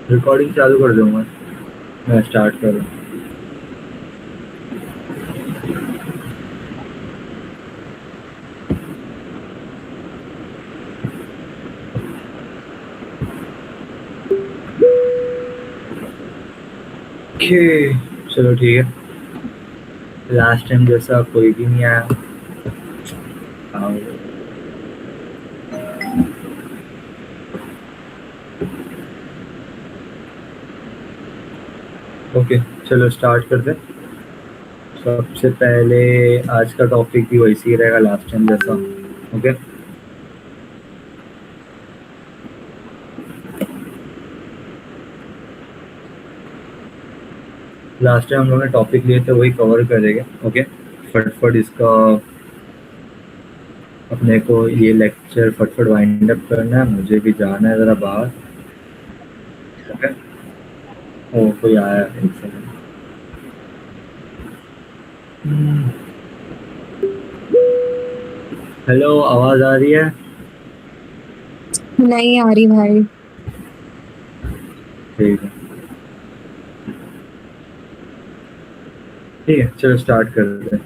Recording चालू कर दूंगा। मैं स्टार्ट करूँ? ओके, चलो ठीक है। लास्ट टाइम जैसा कोई भी नहीं आया। आओ। ओके, चलो स्टार्ट करते हैं। सबसे पहले आज का टॉपिक भी वैसे ही रहेगा लास्ट टाइम जैसा। ओके। लास्ट टाइम हम लोगों ने टॉपिक लिए थे वही कवर करेंगे। ओके। फटफट इसका अपने को ये लेक्चर फटफट वाइंड अप करना है, मुझे भी जाना है ज़रा बाहर। ओके। ओ, कोई आया है, एक सेकंड। हेलो, आवाज़ आ रही है? नहीं आ रही भाई। ठीक है। ठीक है, चलो स्टार्ट करते हैं।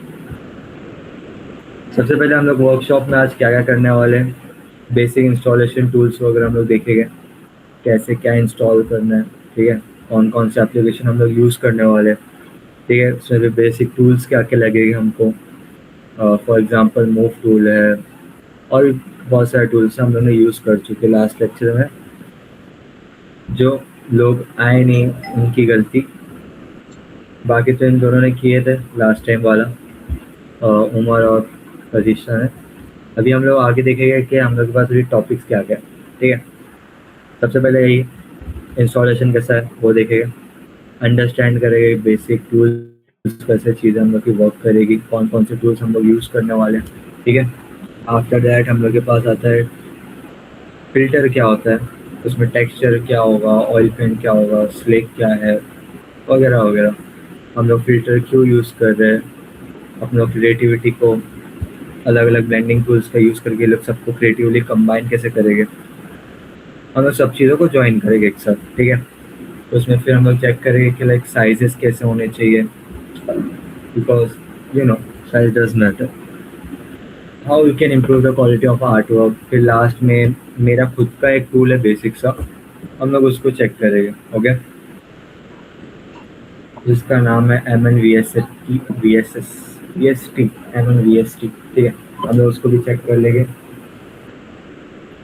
सबसे पहले हम लोग वर्कशॉप में आज क्या क्या करने वाले हैं। बेसिक इंस्टॉलेशन टूल्स वगैरह हम लोग देखेंगे, कैसे क्या इंस्टॉल करना है। ठीक है। कौन कौन से एप्लीकेशन हम लोग यूज़ करने वाले हैं। ठीक है, उसमें भी बेसिक टूल्स क्या क्या लगेंगे हमको। फॉर एग्जांपल मूव टूल है, और भी बहुत सारे टूल्स हम लोगों ने यूज़ कर चुके लास्ट लेक्चर में। जो लोग आए नहीं उनकी गलती, बाकी तो इन दोनों ने किए थे लास्ट टाइम वाला, उमर और रजिशा ने। अभी हम लोग आगे देखेंगे कि हम लोग के पास अभी टॉपिक्स क्या क्या है। ठीक है। सबसे पहले यही इंस्टॉलेशन कैसा है वो देखेंगे, अंडरस्टैंड करेंगे बेसिक टूल्स कैसे चीज़ें हम लोग की वर्क करेगी, कौन कौन से टूल्स हम लोग यूज़ करने वाले हैं। ठीक है। आफ्टर दैट हम लोग के पास आता है फ़िल्टर क्या होता है, उसमें टेक्सचर क्या होगा, ऑयल पेंट क्या होगा, स्लेक क्या है, वगैरह वगैरह। हम लोग फ़िल्टर क्यों यूज़ कर रहे हैं, अपने लोग क्रिएटिविटी को अलग अलग ब्लेंडिंग टूल्स का यूज़ करके लोग सबको क्रिएटिवली कंबाइन कैसे करेंगे। हम लोग सब चीज़ों को ज्वाइन करेंगे एक साथ। ठीक है। तो उसमें फिर हम लोग चेक करेंगे कि लाइक साइजेस कैसे होने चाहिए, because you know size does matter. How you can improve the quality of art work. फिर लास्ट में मेरा खुद का एक टूल है बेसिक सा, हम लोग उसको चेक करेंगे। ओके। जिसका नाम है M N V S T V S S V S T M N V S T. ठीक है। हम लोग उसको भी चेक कर लेंगे।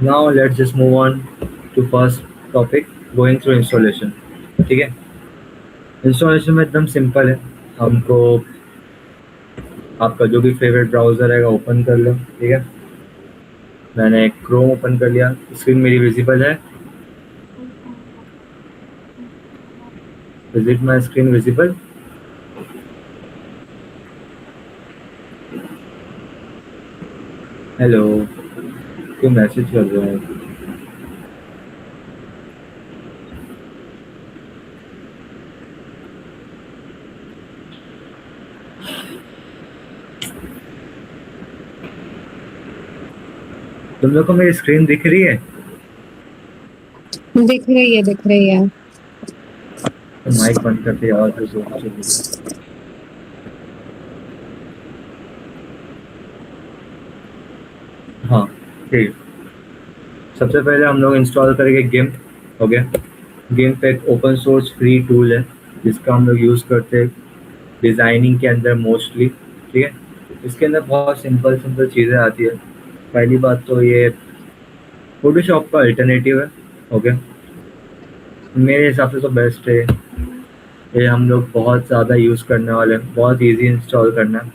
Now let's just move on to first topic, going through installation. ठीक है। इंस्टॉलेशन में एकदम सिंपल है। हमको आपका जो भी फेवरेट ब्राउज़र है ओपन कर लो। ठीक है। मैंने क्रोम ओपन कर लिया, स्क्रीन मेरी विजिबल है। Visit my screen visible. Hello, क्यों मैसेज कर रहे हैं? तुम लोग को मेरी स्क्रीन दिख रही है? दिख रही है, दिख रही है। तो माइक बंद करते और फिर जोर से बोलो। हाँ, ठीक। सबसे पहले हम लोग इंस्टॉल करेंगे गिम्प। ओके। गिम्प एक ओपन सोर्स फ्री टूल है जिसका हम लोग यूज़ करते हैं डिज़ाइनिंग के अंदर मोस्टली। ठीक है। इसके अंदर बहुत सिंपल सिंपल चीज़ें आती है। पहली बात तो ये फोटोशॉप का अल्टरनेटिव है। ओके। मेरे हिसाब से तो बेस्ट है ये। हम लोग बहुत ज़्यादा यूज़ करने वाले हैं, बहुत इजी इंस्टॉल करना है।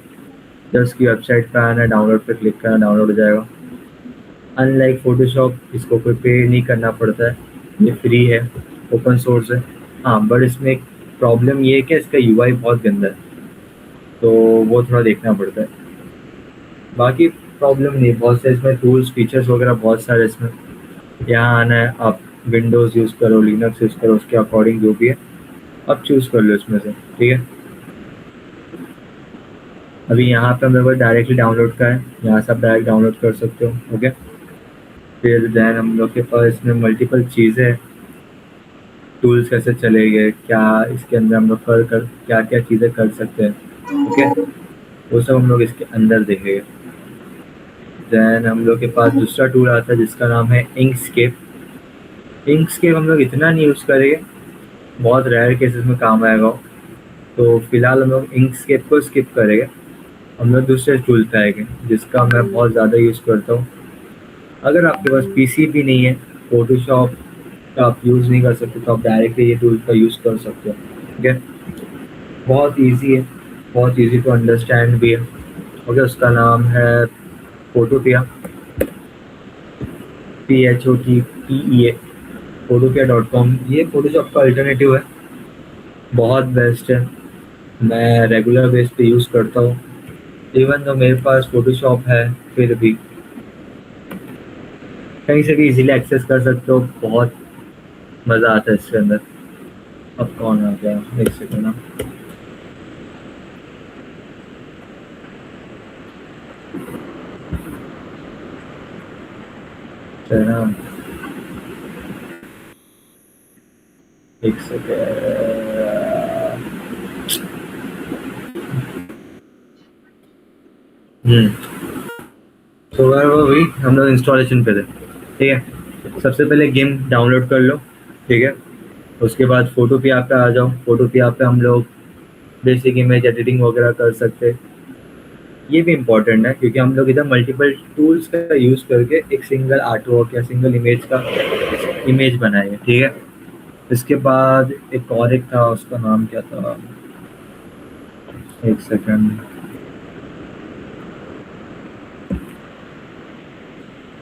जस्ट की वेबसाइट पे आना है, डाउनलोड पे क्लिक करना, डाउनलोड हो जाएगा। अनलाइक फोटोशॉप इसको कोई पे नहीं करना पड़ता है, ये फ्री है, ओपन सोर्स है। हाँ, बट इसमें एक प्रॉब्लम ये है कि इसका यूआई बहुत गंदा है, तो वो थोड़ा देखना पड़ता है। बाकी प्रॉब्लम नहीं, बहुत से इसमें टूल्स फीचर्स वगैरह बहुत सारे इसमें। यहाँ आना है, आप विंडोज़ यूज़ करो, लिनक्स यूज़ करो, उसके अकॉर्डिंग जो भी है आप चूज़ कर लो इसमें से। ठीक है। अभी यहाँ पे मेरे को डायरेक्टली डाउनलोड का है, यहाँ से आप डायरेक्ट डाउनलोड कर सकते हो। ओके। फिर दैन हम लोग के पास इसमें मल्टीपल चीज़ें हैं। टूल्स कैसे चलेंगे, क्या इसके अंदर हम लोग कर क्या क्या चीज़ें कर सकते हैं, ओके। वो सब हम लोग इसके अंदर देखेंगे। देन हम लोग के पास दूसरा टूल आता है जिसका नाम है इंकस्केप। इंकस्केप हम लोग इतना नहीं यूज़ करेंगे, बहुत रेयर केसेस में काम आएगा वो। तो फिलहाल हम लोग इंकस्केप को स्किप करेंगे, हम लोग दूसरे टूल पे आएंगे जिसका मैं बहुत ज़्यादा यूज़ करता हूँ। अगर आपके पास पीसी भी नहीं है, फोटोशॉप का आप यूज़ नहीं कर सकते, तो आप डायरेक्टली ये टूल का यूज़ कर सकते हो, ठीक है। बहुत ईजी है, बहुत ईजी टू अंडरस्टैंड भी है, ओके। उसका नाम है फोटोपिया, PHOTPEA, फोटोपिया.com। ये फोटोशॉप का अल्टरनेटिव है, बहुत बेस्ट है। मैं रेगुलर बेस पे यूज़ करता हूँ, इवन तो मेरे पास फोटोशॉप है फिर भी कहीं से भी इजीली एक्सेस कर सकते हो। बहुत मज़ा आता है इसके अंदर। अब कौन आ गया, एक सेकंड ना। चलो, एक सेकंड। तो अगर वो भी हम लोग इंस्टॉलेशन पे थे, ठीक है। सबसे पहले गेम डाउनलोड कर लो, ठीक है। उसके बाद फोटोपिया पे आ जाओ। फोटोपिया पे हम लोग बेसिक इमेज एडिटिंग वगैरह कर सकते हैं। ये भी इम्पोर्टेंट है क्योंकि हम लोग इधर मल्टीपल टूल्स का यूज़ करके एक सिंगल आर्ट वर्क या सिंगल इमेज का इमेज बनाएंगे, ठीक है। इसके बाद एक और एक था, उसका नाम क्या था, एक सेकंड।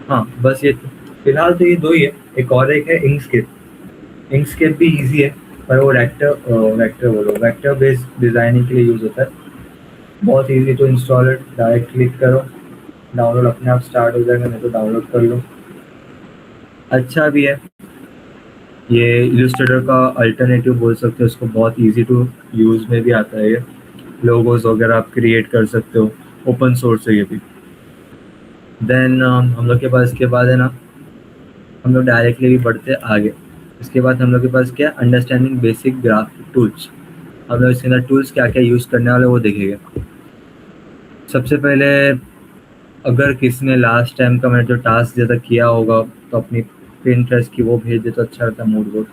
हाँ बस ये फिलहाल तो ये दो ही है। एक और एक है इंकस्केप। इंकस्केप भी इजी है, पर वो वेक्टर बोलो वेक्टर बेस्ड डिज़ाइनिंग के लिए यूज़ होता है। बहुत इजी टू इंस्टॉल है, डायरेक्ट क्लिक करो, डाउनलोड अपने आप स्टार्ट हो जाएगा, नहीं तो डाउनलोड कर लो। अच्छा भी है, ये इलस्ट्रेटर का अल्टरनेटिव बोल सकते हो इसको। बहुत इजी टू यूज़ में भी आता है ये। लोगोस वगैरह आप क्रिएट कर सकते हो, ओपन सोर्स है ये भी। देन हम लोग के पास इसके बाद है ना, हम लोग डायरेक्टली भी बढ़ते आगे। इसके बाद हम लोग के पास क्या, अंडरस्टैंडिंग बेसिक ग्राफिक टूल्स। हम लोग इसके अंदर टूल्स क्या क्या यूज़ करने वाले वो देखेंगे। सबसे पहले, अगर किसी ने लास्ट टाइम का मैंने जो टास्क दिया था किया होगा, तो अपनी पिंटरेस्ट की वो भेज दे तो अच्छा रहता मूड बोर्ड,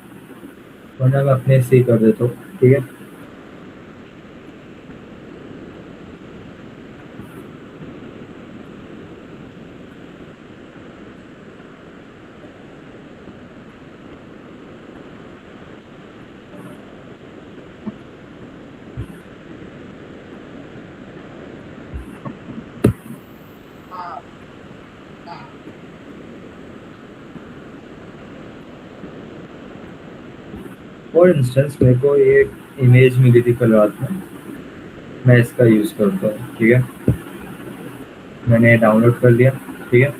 वरना मैं अपने से ही कर देता हूँ, ठीक है। फॉर इंस्टेंस मेरे को ये इमेज मिली थी कल रात में, मैं इसका यूज़ करता हूँ, ठीक है। मैंने डाउनलोड कर लिया, ठीक है।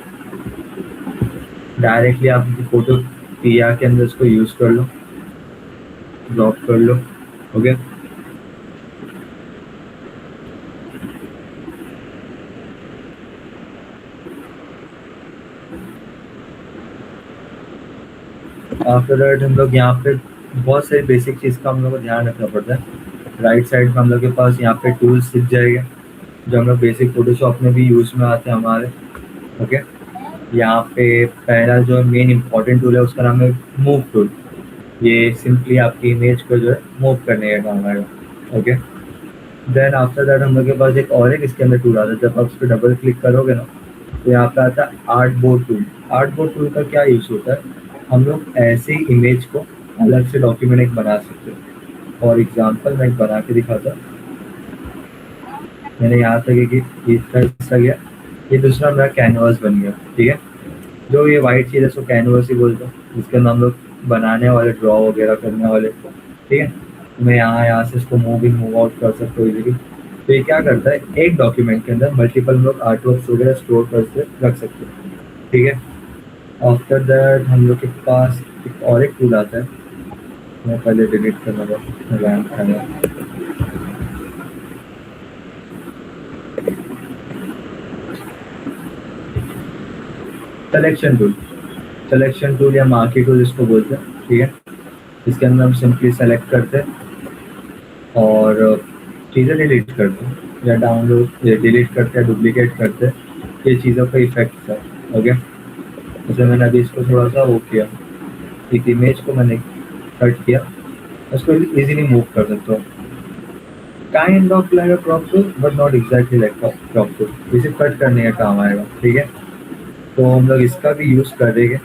डायरेक्टली आप फोटो पिया के अंदर इसको यूज़ कर लो, ड्रॉप कर लो, ओके। आफ्टर दैट हम लोग यहाँ पे बहुत सारी बेसिक चीज़ का हम लोग को ध्यान रखना पड़ता है। राइट साइड में हम लोग के पास यहाँ पे टूल्स दिख जाएंगे जो हम लोग बेसिक फोटोशॉप में भी यूज़ में आते हैं हमारे, ओके। यहाँ पे पहला जो मेन इंपॉर्टेंट टूल है उसका नाम है मूव टूल। ये सिंपली आपकी इमेज को जो है मूव करने का काम आएगा, ओके। देन आफ्टर दैट हम लोग के पास एक और एक इसके अंदर टूल आता है। जब आप उस पर डबल क्लिक करोगे ना, तो यहाँ पे आता है art board tool. Art board tool का क्या यूज़ होता है, हम लोग ऐसे ही इमेज को अलग से डॉक्यूमेंट एक बना सकते हो। फॉर एग्जाम्पल मैं एक बना के दिखाता हूँ। मैंने यहाँ तक है कि इसका हिस्सा गया, ये दूसरा मेरा कैनवास बन गया, ठीक है। जो ये वाइट चीज़ है उसको कैनवास ही बोलते हैं, जिसके अंदर हम लोग बनाने वाले ड्रॉ वगैरह करने वाले, ठीक है। मैं यहाँ से इसको मूव इन मूव आउट कर सकता हूँ इजीली। तो ये क्या करता है, एक डॉक्यूमेंट के अंदर मल्टीपल हम लोग आर्ट वर्क वगैरह स्टोर करके रख सकते हैं, ठीक है। आफ्टर दैट हम लोग के पास एक और एक टूल आता है, मैं पहले डिलीट करना था। सिलेक्शन टूल, सिलेक्शन टूल या मार्की टूल इसको बोलते हैं, ठीक है। इसके अंदर हम सिंपली सेलेक्ट करते हैं और चीज़ें डिलीट करते हैं या डाउनलोड या डिलीट करते हैं, डुप्लीकेट करते हैं, ये चीज़ों का इफेक्ट है। ओके, जैसे मैंने अभी इसको थोड़ा सा वो किया, एक इमेज को मैंने कट किया, उसको इजीली मूव कर सकता हूँ। Kind of like a crop tool but not exactly like crop tool, इसे कट करने का काम आएगा। ठीक है, तो हम लोग इसका भी यूज़ करेंगे।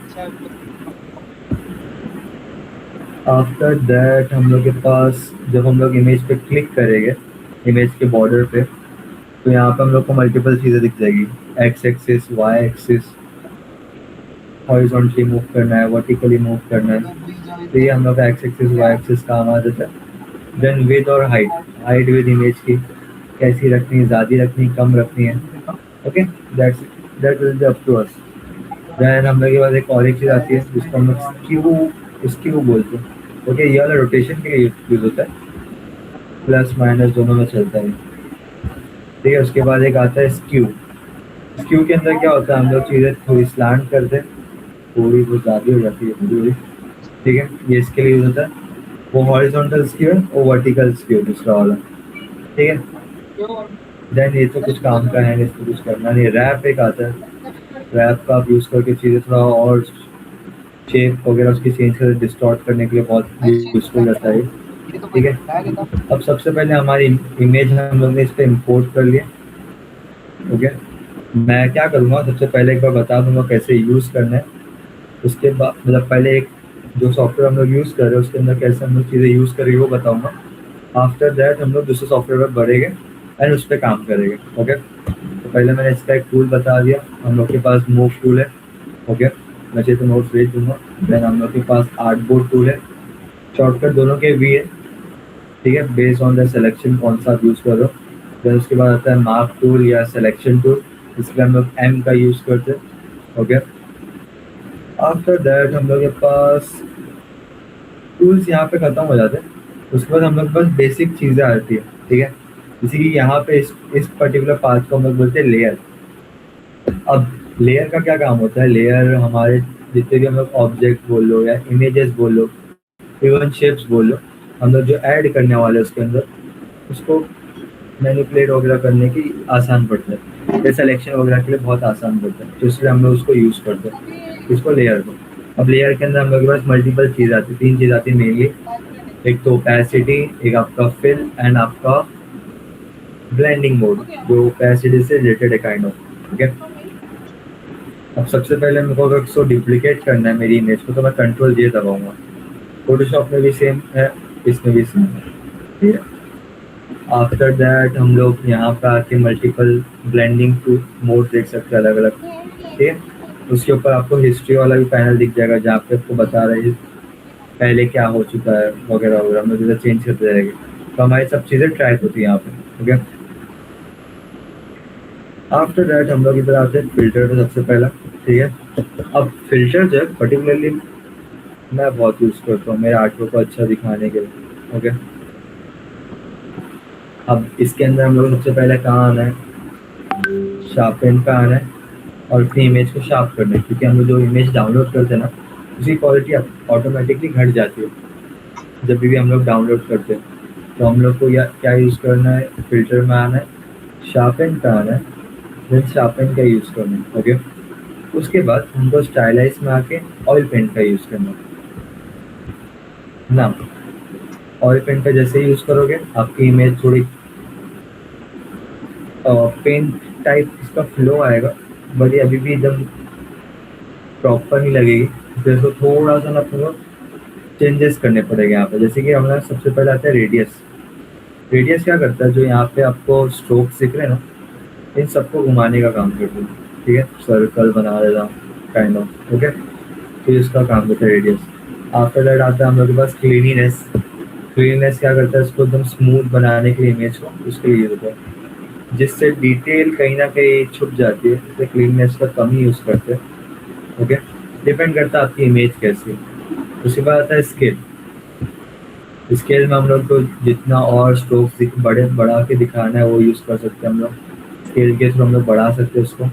आफ्टर दैट हम लोग के पास जब हम लोग इमेज पे क्लिक करेंगे, इमेज के बॉर्डर पे, तो यहाँ पे हम लोग को मल्टीपल चीज़ें दिख जाएगी, X axis, Y axis, horizontally move करना है, वर्टिकली मूव करना है, तो ये हम लोग का एक्स एक्सिस वाई एक्सिस काम आ जाता है। देन विद और हाइट, हाइट विद इमेज की कैसी रखनी है, ज़्यादा रखनी, कम रखनी है। Okay, that will be up to us. Then हम लोग के पास एक और एक चीज़ आती है जिसको हम लोग स्क्यू बोलते हैं। ओके, ये वाला रोटेशन के लिए यूज होता है, प्लस माइनस दोनों में चलता है। ठीक है, उसके बाद एक आता है स्क्यू। स्क्यू के अंदर क्या होता है, हम लोग चीज़ें थोड़ी स्लांट करते हैं, थोड़ी बहुत ज़्यादा हो जाती है थोड़ी। ठीक है, ये इसके लिए यूज होता है। वो हॉरिजॉन्टल स्क्यू है, वो वर्टिकल स्क्यू दूसरा वाला। ठीक है, देन ये तो कुछ काम का है नहीं, इसको कुछ करना नहीं। रैप एक आता है, रैप का आप यूज़ करके चीज़ें थोड़ा और शेप वगैरह उसकी चेंज कर डिस्टॉर्ट करने के लिए बहुत यूजफुल रहता है। ठीक है, अब सबसे पहले हमारी इमेज हम लोग ने इस पर इम्पोर्ट कर लिया। ओके, मैं क्या करूँगा, सबसे पहले एक बार बता दूंगा कैसे यूज़ करना है। उसके बाद मतलब पहले एक जो सॉफ्टवेयर हम लोग यूज़ कर रहे हैं उसके अंदर कैसे हम लोग चीज़ें यूज़ करेंगे वो बताऊँगा। आफ्टर दैट हम लोग दूसरे सॉफ्टवेयर पर बढ़ेंगे एंड उस पर काम करेंगे। ओके, तो पहले मैंने इसका एक टूल बता दिया, हम लोग के पास मूव टूल है। ओके, मैं चाहिए तो नोट्स भेज दूंगा। देन हम लोग के पास आर्टबोर्ड टूल है, शॉर्टकट दोनों के वी है। ठीक है, बेस्ड ऑन द सिलेक्शन कौन सा आप यूज़ कर रहे हो। देन उसके बाद आता है मार्क टूल या सिलेक्शन टूल, इसमें हम लोग एम का यूज़ करते हैं। ओके, आफ्टर दैट हम लोग के पास टूल्स यहाँ पे ख़त्म हो जाते हैं। उसके बाद हम लोग के पास बेसिक चीज़ें आती है। ठीक है, जैसे कि यहाँ पे इस पर्टिकुलर पार्ट को हम लोग बोलते हैं लेयर। अब लेयर का क्या काम होता है, लेयर हमारे जितने भी हम लोग ऑब्जेक्ट बोल लो या इमेजेस बोल लो, इवन शेप्स बोल लो, हम लोग जो ऐड करने वाले हैं उसके अंदर उसको मैनिपुलेट वगैरह करने की आसान पड़ता है, या सिलेक्शन वगैरह के लिए बहुत आसान पड़ता है, तो इसलिए हम लोग उसको यूज़ करते हैं, इसको लेयर को। अब लेयर के अंदर हम लोग के पास मल्टीपल चीज़ आती है, 3 चीज़ आती है मेनली। एक तो ओपेसिटी, एक आपका फिल एंड आपका ब्लेंडिंग मोड, जो ओपेसिटी से रिलेटेड है काइंड ऑफ। ओके, अब सबसे पहले मेरे को अगर इसको डुप्लीकेट करना है मेरी इमेज को, तो मैं कंट्रोल जे दबाऊंगा। फोटोशॉप में भी सेम है, इसमें भी सेम है। ठीक है, आफ्टर दैट हम लोग यहाँ पे आके मल्टीपल ब्लेंडिंग टू मोड देख सकते हैं अलग अलग। ठीक है, उसके ऊपर आपको हिस्ट्री वाला भी पैनल दिख जाएगा जहाँ पे आपको बता रहा है पहले क्या हो चुका है वगैरह वगैरह, हम लोग चेंज करते रहेंगे, तो हमारी सब चीज़ें ट्रैक होती है यहाँ पे। ओके, आफ्टर दैट हम लोग इधर आते हैं फिल्टर पे सबसे पहला। ठीक है, अब फिल्टर जो है पर्टिकुलरली मैं बहुत यूज़ करता हूँ मेरे आर्टवर्क को अच्छा दिखाने के लिए। ओके, अब इसके अंदर हम लोग सबसे पहले कहाँ आना है, शार्पन पे आना है और अपनी इमेज को शार्प करना है, क्योंकि हम लोग जो इमेज डाउनलोड करते हैं ना उसकी क्वालिटी ऑटोमेटिकली घट जाती है जब भी हम लोग डाउनलोड करते हैं। तो हम लोग को क्या यूज़ करना है, फिल्टर में आना है, शार्पन पे आना है, देन शार्पन का यूज़ करना है। ओके, उसके बाद हमको स्टाइलाइज में आके ऑयल पेंट का यूज़ करना है ना। ऑयल पेंट का जैसे यूज़ करोगे आपकी इमेज थोड़ी पेंट टाइप इसका फ्लो आएगा, बट ये अभी भी एकदम प्रॉपर नहीं लगेगी, तो इसको थोड़ा सा ना अपने चेंजेस करने पड़ेंगे यहाँ पे। जैसे कि हमारा सबसे पहले आता है रेडियस। रेडियस क्या करता है, जो यहाँ पे आपको स्ट्रोक्स दिख रहे हैं ना, इन सबको घुमाने का काम करता है। ठीक है, सर्कल बना देता काइंड ऑफ। ओके, तो इसका काम करता है रेडियस। आफ्टर दैट आता है हम लोग के पास क्लीनीनेस। क्लीनीनेस क्या करता है, इसको एकदम स्मूथ बनाने के लिए इमेज को, उसके लिए यूज होता है, जिससे डिटेल कहीं ना कहीं छुप जाती है, इसलिए क्लीननेस का कम ही यूज़ करते हैं। ओके, डिपेंड करता है आपकी इमेज कैसी है। उसके बाद आता है स्केल। स्केल में हम लोग को जितना और स्ट्रोक्स बढ़ा के दिखाना है वो यूज़ कर सकते हैं हम लोग, स्केल के थ्रू हम लोग बढ़ा सकते हैं उसको।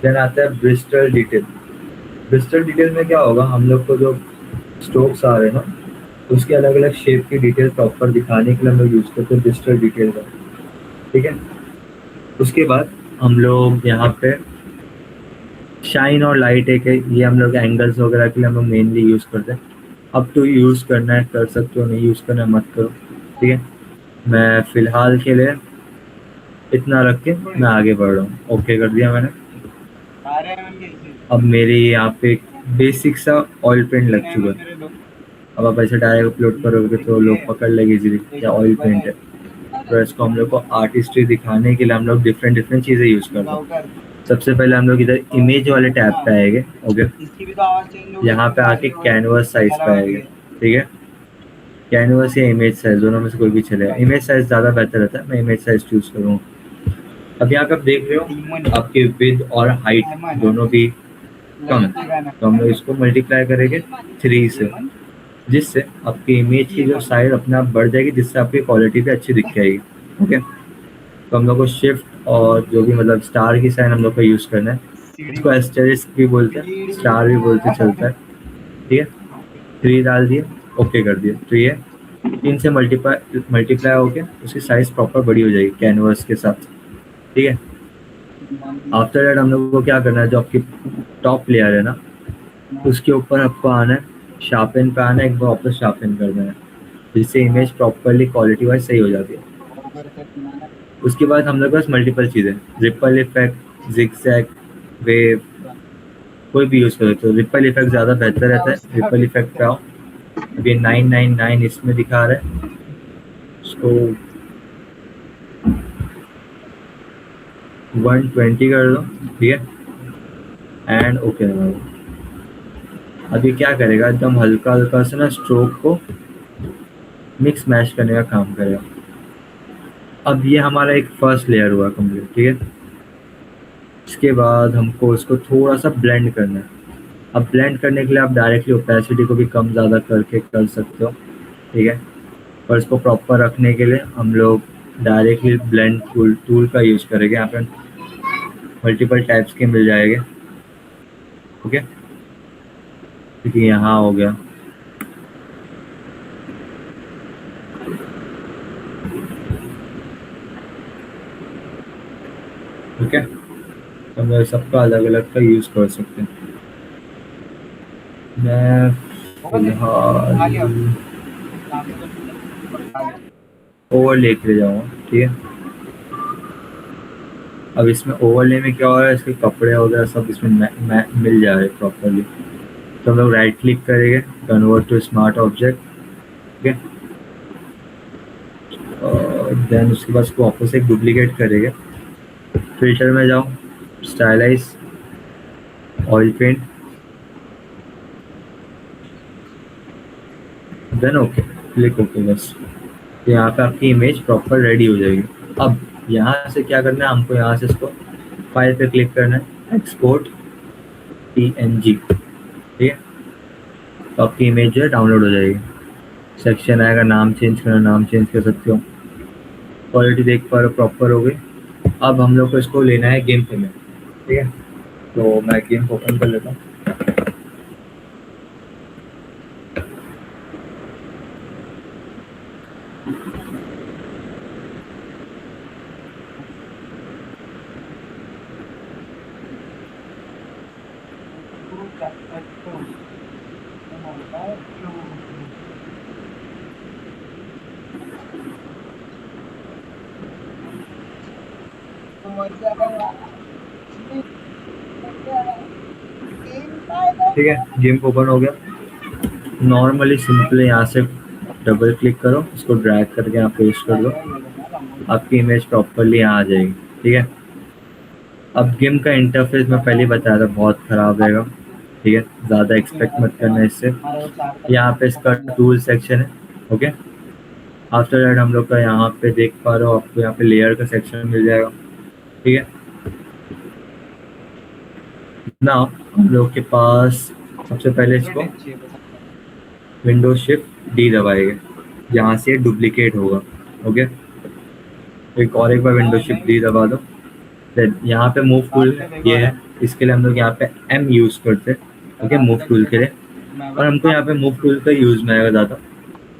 देन आता है ब्रिस्टल डिटेल। ब्रिस्टल डिटेल में क्या होगा, हम लोग को जो स्ट्रोक्स आ रहे हैं ना उसके अलग अलग शेप की डिटेल प्रॉपर दिखाने के लिए हम लोग यूज़ करते हैं डिजिटल डिटेल का, ठीक है। उसके बाद हम लोग यहाँ पे शाइन और लाइट एक है, ये हम लोग एंगल्स वगैरह के लिए हम लोग मेनली यूज़ करते हैं। अब तो यूज़ करना है कर सकते हो, नहीं यूज़ करना है मत करो, ठीक है। मैं फ़िलहाल के लिए इतना रख के मैं आगे बढ़ रहा हूँ। ओके कर दिया मैंने। अब मेरी यहाँ पे बेसिक सा ऑयल पेंट लग चुका है। अब आप ऐसे डायरेक्ट अपलोड करोगे तो लोग पकड़ लेंगे इजीली क्या ऑयल पेंट है। तो इसको हम लोग को आर्टिस्ट्री दिखाने के लिए हम लोग डिफरेंट डिफरेंट चीज़ें यूज़ करते हैं। सबसे पहले हम लोग इधर इमेज वाले टैब पे आएंगे, ओके। यहाँ पे आके कैनवस साइज पे आएंगे, ठीक है। कैनवस या इमेज साइज दोनों में से कोई भी चलेगा। इमेज साइज ज़्यादा बेहतर रहता है, मैं इमेज साइज चूज़ करूँगा। अब यहाँ पे आप देख रहे हो आपके विड्थ और हाइट दोनों भी कम है, तो हम लोग इसको मल्टीप्लाई करेंगे 3 से, जिससे आपकी इमेज की जो साइज अपने आप बढ़ जाएगी, जिससे आपकी क्वालिटी भी अच्छी दिख जाएगी, ओके। तो हम लोग को शिफ्ट और जो भी मतलब स्टार की साइन हम लोग को यूज़ करना है। इसको एस्टेरिस्क भी बोलते हैं, स्टार भी बोलते चलता है, ठीक है। 3 डाल दिए, ओके कर दिया, तो ये 3 से मल्टीप्लाई होके उसकी साइज प्रॉपर बड़ी हो जाएगी कैनवस के साथ, ठीक है। आफ्टर दैट हम लोग को क्या करना है, जो आपकी टॉप लेयर है ना, उसके ऊपर आपको आना है, शार्पन पे आना है, एक बार वापस शार्पन करना है, जिससे इमेज प्रॉपरली क्वालिटी वाइज सही हो जाती है। उसके बाद हम लोग के पास मल्टीपल चीज़ें, रिपल इफेक्ट, जिगजैग, वेव, कोई भी यूज़ कर सकते हो। रिपल इफेक्ट ज़्यादा बेहतर रहता है। रिपल इफेक्ट पे आओ, अभी 999 इसमें दिखा रहा है, उसको 120 कर दो, ठीक है, एंड ओके दबा दो। अभी क्या करेगा, एकदम हल्का हल्का से ना स्ट्रोक को मिक्स मैच करने का काम करेगा। अब ये हमारा एक फर्स्ट लेयर हुआ कंप्लीट, ठीक है। इसके बाद हमको इसको थोड़ा सा ब्लेंड करना है। अब ब्लेंड करने के लिए आप डायरेक्टली ओपेसिटी को भी कम ज़्यादा करके कर सकते हो, ठीक है। और इसको प्रॉपर रखने के लिए हम लोग डायरेक्टली ब्लेंड टूल का यूज़ करेंगे। यहाँ पे मल्टीपल टाइप्स के मिल जाएंगे, ओके। क्योंकि यहाँ हो गया, ओके। तो हम लोग सबका अलग अलग का यूज़ कर सकते हैं। मैं फिलहाल ओवरले के लिए जाऊँगा, ठीक है। अब इसमें ओवरले में क्या हो रहा है, इसके कपड़े वगैरह सब इसमें मिल जा रहे हैं प्रॉपरली। तो हम लोग राइट क्लिक करेंगे, कन्वर्ट टू स्मार्ट ऑब्जेक्ट, ठीक है। और देन उसके बाद उसको वापस एक डुप्लीकेट करेंगे। फिल्टर में जाओ, stylize, oil paint, then okay, click okay, बस। तो यहाँ पे आपकी इमेज प्रॉपर रेडी हो जाएगी। अब यहाँ से क्या करना है, हमको यहाँ से इसको फाइल पे क्लिक करना है, एक्सपोर्ट PNG, ठीक है। तो आपकी इमेज जो है डाउनलोड हो जाएगी। सेक्शन आएगा, नाम चेंज करना, नाम चेंज कर सकते हो। क्वालिटी देख पा रहे हो प्रॉपर हो गई। अब हम लोग को इसको लेना है गेम पे में, ठीक है। तो मैं गेम ओपन कर लेता हूँ। ठीक है, गेम ओपन हो गया। नॉर्मली सिंपली यहाँ से डबल क्लिक करो, इसको ड्रैग करके यहाँ पेस्ट कर दो, आपकी इमेज प्रॉपरली यहाँ आ जाएगी, ठीक है। अब गेम का इंटरफेस मैं पहले ही बताया था बहुत ख़राब रहेगा, ठीक है। ज़्यादा एक्सपेक्ट मत करना इससे। यहाँ पे इसका टूल सेक्शन है, ओके। आफ्टर दैट हम लोग का यहाँ पे देख पा रहे हो, आपको यहाँ पे लेयर का सेक्शन मिल जाएगा, ठीक है ना। हम लोग के पास सबसे पहले इसको विंडो शिफ्ट डी दबाएंगे, यहाँ से डुप्लीकेट होगा, ओके। एक बार विंडो शिफ्ट डी दबा दो। देन यहाँ पे मूव टूल ये है, इसके लिए हम लोग यहाँ पे M यूज़ करते हैं, ओके, मूव टूल के लिए। और हमको यहाँ पे मूव टूल का यूज़ में आएगा ज़्यादा,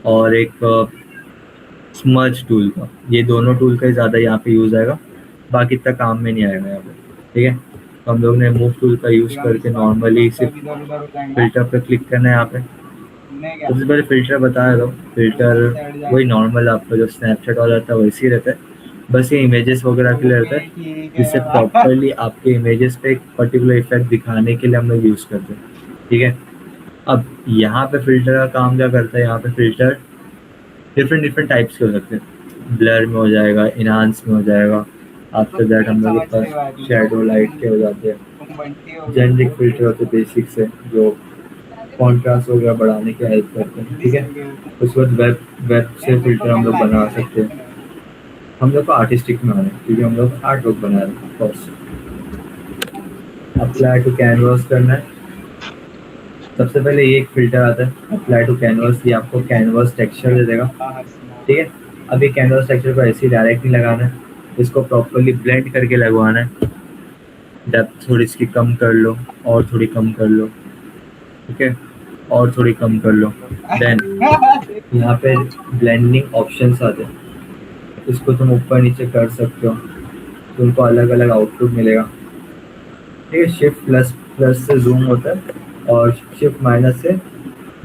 और एक स्मर्ज टूल का। ये दोनों टूल का ही ज़्यादा यहाँ पे यूज़ आएगा, बाकी इतना काम में नहीं आएगा यहाँ पे। ठीक है, तो हम लोग ने मूव टूल का यूज़ करके नॉर्मली सिर्फ फिल्टर पे क्लिक करना है यहाँ पे। सबसे पहले फिल्टर बताया दो। फिल्टर वही नॉर्मल आपका जो स्नैपचैट वाला रहता है वैसे ही रहता है, बस ये इमेजेस वगैरह के लिए रहता है, जिससे प्रॉपरली आपके इमेजेस पे एक पर्टिकुलर इफेक्ट दिखाने के लिए हम लोग यूज़ करते हैं। ठीक है, अब यहाँ पे फिल्टर का काम क्या करता है, यहाँ पे फिल्टर डिफरेंट डिफरेंट टाइप्स के हो सकते हैं। ब्लर में हो जाएगा, इनहांस में हो जाएगा, आफ्टर दैट हम लोग के पास शैडो लाइट के हो जाते हैं, जेनरिक फिल्टर होते हैं बेसिक से जो कॉन्ट्रास्ट वगैरह बढ़ाने की हेल्प करते हैं। ठीक है, उसके बाद वेब वेब से फिल्टर हम लोग बना सकते हैं। हम लोग को आर्टिस्टिक में आना है क्योंकि हम लोग आर्ट वर्क बना रहे हैं। ऑफकोर्स अप्लाई टू कैनवास करना है। सबसे पहले ये एक फिल्टर आता है अप्लाई टू कैनवास, ये आपको कैनवास टेक्सचर दे देगा। ठीक है, अब ये कैनवास टेक्सचर को ऐसे ही डायरेक्ट नहीं लगाना है, इसको प्रॉपरली ब्लेंड करके लगवाना है। डेप्थ थोड़ी इसकी कम कर लो, और थोड़ी कम कर लो। ठीक है, और थोड़ी कम कर लो। देन यहाँ पे ब्लेंडिंग ऑप्शंस आते हैं, इसको तुम ऊपर नीचे कर सकते हो, तुमको अलग अलग आउटपुट मिलेगा। ठीक है, शिफ्ट प्लस प्लस से जूम होता है और शिफ्ट माइनस से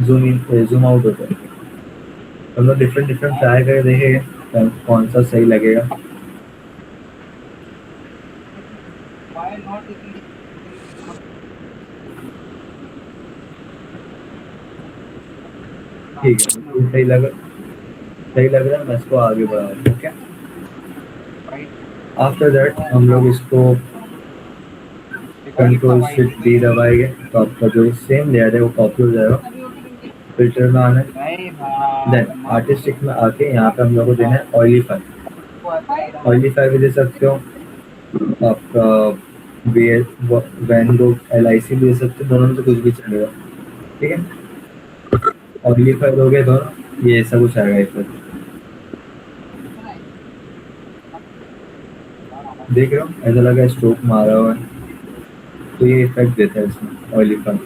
जूम इन जूम आउट होता है। हम लोग डिफरेंट डिफरेंट ट्राई करके देखेंगे कौन सा सही लगेगा। ठीक है, सही लग रहा है, मैं इसको आगे बढ़ा रहा हूँ। क्या आफ्टर दैट हम लोग इसको कंट्रोल शिफ्ट डी दबाएंगे तो आपका जो सेम लेयर है वो कॉपी हो जाएगा। फिल्टर में आना है, देन आर्टिस्टिक में आके यहाँ पे हम लोग को देना है ऑयलीफाई। ऑयलीफाई भी दे सकते हो, आपका वैन गो LIC भी दे सकते हो, दोनों में से कुछ भी चलेगा। ठीक है, ऑयलीफाई दोगे तो ये ऐसा कुछ आएगा इफेक्ट, देख रहे हो ऐसा लगा स्ट्रोक मारा हुआ है, तो ये इफेक्ट देता है इसमें ऑयलीफाई।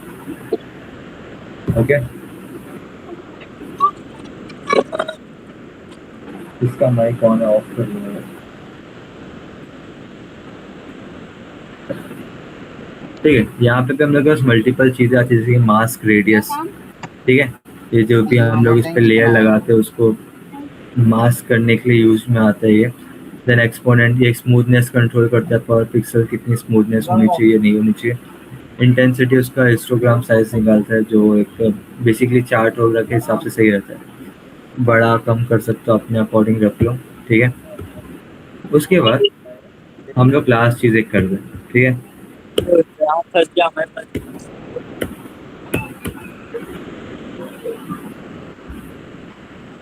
ओके, इसका माइक ऑन है, ऑफ कर लूँगा। ठीक है, यहाँ पे भी हम लोग के पास मल्टीपल चीज़ें आती है जैसे कि मास्क रेडियस। ठीक है, ये जो भी हम लोग इस पर लेयर लगाते हैं उसको मास्क करने के लिए यूज में आता है ये। देन एक्सपोनेंट, ये स्मूथनेस कंट्रोल करता है, पर पिक्सल कितनी स्मूथनेस होनी चाहिए नहीं होनी चाहिए। इंटेंसिटी उसका हिस्टोग्राम साइज निकालता है जो एक बेसिकली चार्ट वगैरह के हिसाब से सही रहता है। बड़ा कम कर सकते हो, अपने अकॉर्डिंग रख लो। ठीक है, उसके बाद हम लोग लास्ट चीज़ एक कर दें। ठीक है,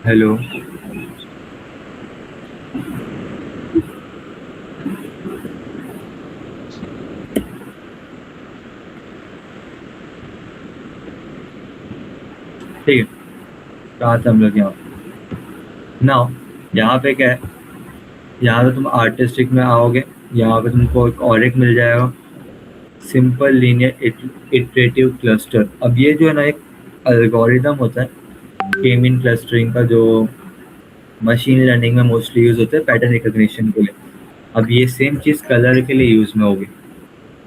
हेलो, ठीक है, कहाँ थे हम लोग? यहाँ नाउ यहाँ पे क्या है, यहाँ पे तुम आर्टिस्टिक में आओगे, यहाँ पे तुमको एक और एक मिल जाएगा सिंपल लीनियर इटरेटिव क्लस्टर। अब ये जो है ना एक एल्गोरिदम होता है के मीन क्लस्टरिंग का, जो मशीन लर्निंग में मोस्टली यूज होता है पैटर्न रिकॉग्निशन के लिए। अब ये सेम चीज़ कलर के लिए यूज में होगी।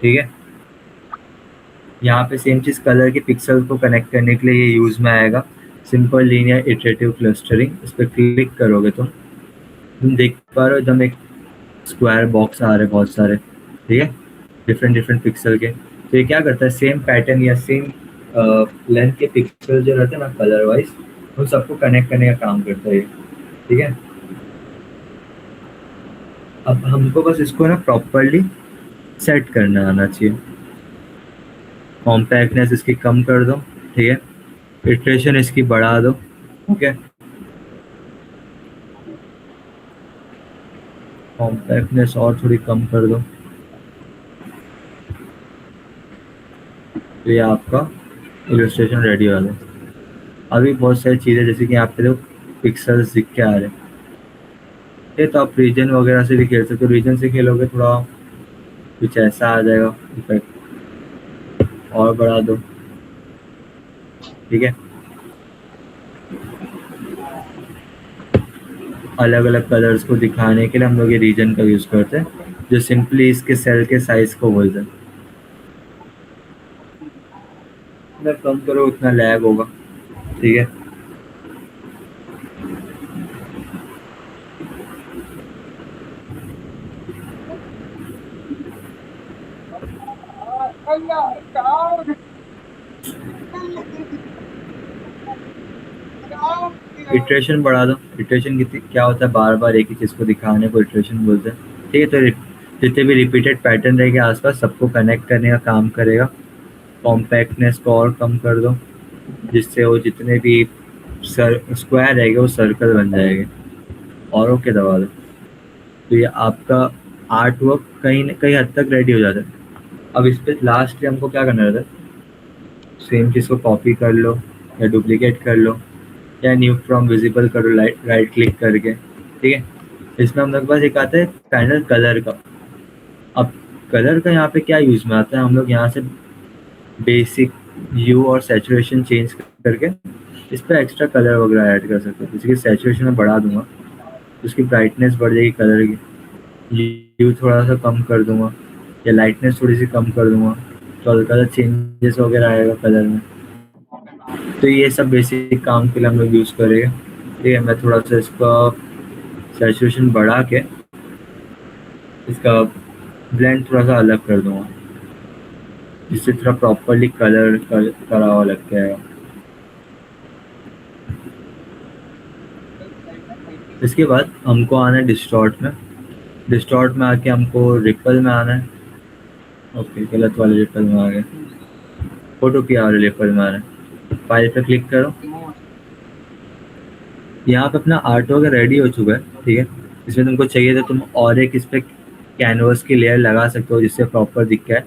ठीक है, यहाँ पे सेम चीज़ कलर के पिक्सल को कनेक्ट करने के लिए ये यूज में आएगा सिंपल लीनियर इटरेटिव क्लस्टरिंग। इस पर क्लिक करोगे तुम देख पा रहे हो एकदम एक स्क्वायर बॉक्स आ रहे हैं बहुत सारे। ठीक है, डिफरेंट डिफरेंट पिक्सल के। तो ये क्या करता है, सेम पैटर्न या सेम लेंथ के पिक्सल जो रहते हैं ना कलर वाइज, उन सबको कनेक्ट करने का काम करता है ये। ठीक है, अब हमको बस इसको ना प्रॉपरली सेट करना आना चाहिए। कॉम्पैक्टनेस इसकी कम कर दो। ठीक है, इटरेशन इसकी बढ़ा दो। ओके, कॉम्पैक्टनेस और थोड़ी कम कर दो, तो ये आपका इलस्ट्रेशन रेडी हो जाए। अभी बहुत सारी चीज़ें जैसे कि यहाँ पे जो पिक्सल्स दिख के आ रहे हैं, ये तो आप रीजन वगैरह से भी खेल सकते हो। रीजन से खेलोगे थोड़ा कुछ ऐसा आ जाएगा इफेक्ट, और बढ़ा दो। ठीक है, अलग अलग कलर्स को दिखाने के लिए हम लोग ये रीजन का यूज़ करते हैं, जो सिंपली इसके सेल के साइज को बोलते हैं। जितना कम करो उतना लैग होगा, ठीक है। इटरेशन बढ़ा दो। इटरेशन कितनी क्या होता है, बार बार एक ही चीज़ को दिखाने को इटरेशन बोलते हैं, ठीक है। तो जितने भी रिपीटेड पैटर्न रहेंगे आसपास सबको कनेक्ट करने का काम करेगा। कॉम्पैक्टनेस को और कम कर दो, जिससे वो जितने भी स्क्वायर रहेंगे वो सर्कल बन जाएंगे। और ओके दबा दो। तो ये आपका आर्ट वर्क कहीं न कहीं हद तक रेडी हो जाता है। अब इस पे लास्ट हमको क्या करना रहता है, सेम चीज़ को कॉपी कर लो या डुप्लीकेट कर लो या न्यू फ्रॉम विजिबल करो राइट क्लिक करके, ठीक है। इसमें हम लोग के पास एक आता है पैनल कलर का। अब कलर का यहाँ पे क्या यूज़ में आता है, हम लोग यहाँ से बेसिक ह्यू और सैचुरेशन चेंज करके इस पर एक्स्ट्रा कलर वगैरह ऐड कर सकते हो। जैसे कि सैचुरेशन में बढ़ा दूंगा तो उसकी ब्राइटनेस बढ़ जाएगी कलर की, ह्यू थोड़ा सा कम कर दूंगा या लाइटनेस थोड़ी सी कम कर दूंगा, तो हल्का सा चेंजेस वगैरह आएगा कलर में। तो ये सब बेसिक काम के लिए हम लोग यूज़ करेंगे, ठीक है। मैं थोड़ा सा इसका सैचुरेशन बढ़ा के इसका ब्लेंड थोड़ा सा अलग कर दूंगा, जिससे थोड़ा प्रॉपरली कलर करा हुआ लग के आएगा। इसके बाद हमको आना है डिस्टॉर्ट में। डिस्टॉर्ट में आके हमको रिपल में आना है। ओके, गलत वाले रिपल में आ गए, फोटो की वाले रिपल में आना है। फाइल पे क्लिक करो। यहाँ पे अपना आर्ट वर्क रेडी हो चुका है, ठीक है। इसमें तुमको चाहिए तो तुम और एक इस पर कैनवस की लेयर लगा सकते हो जिससे प्रॉपर दिख है।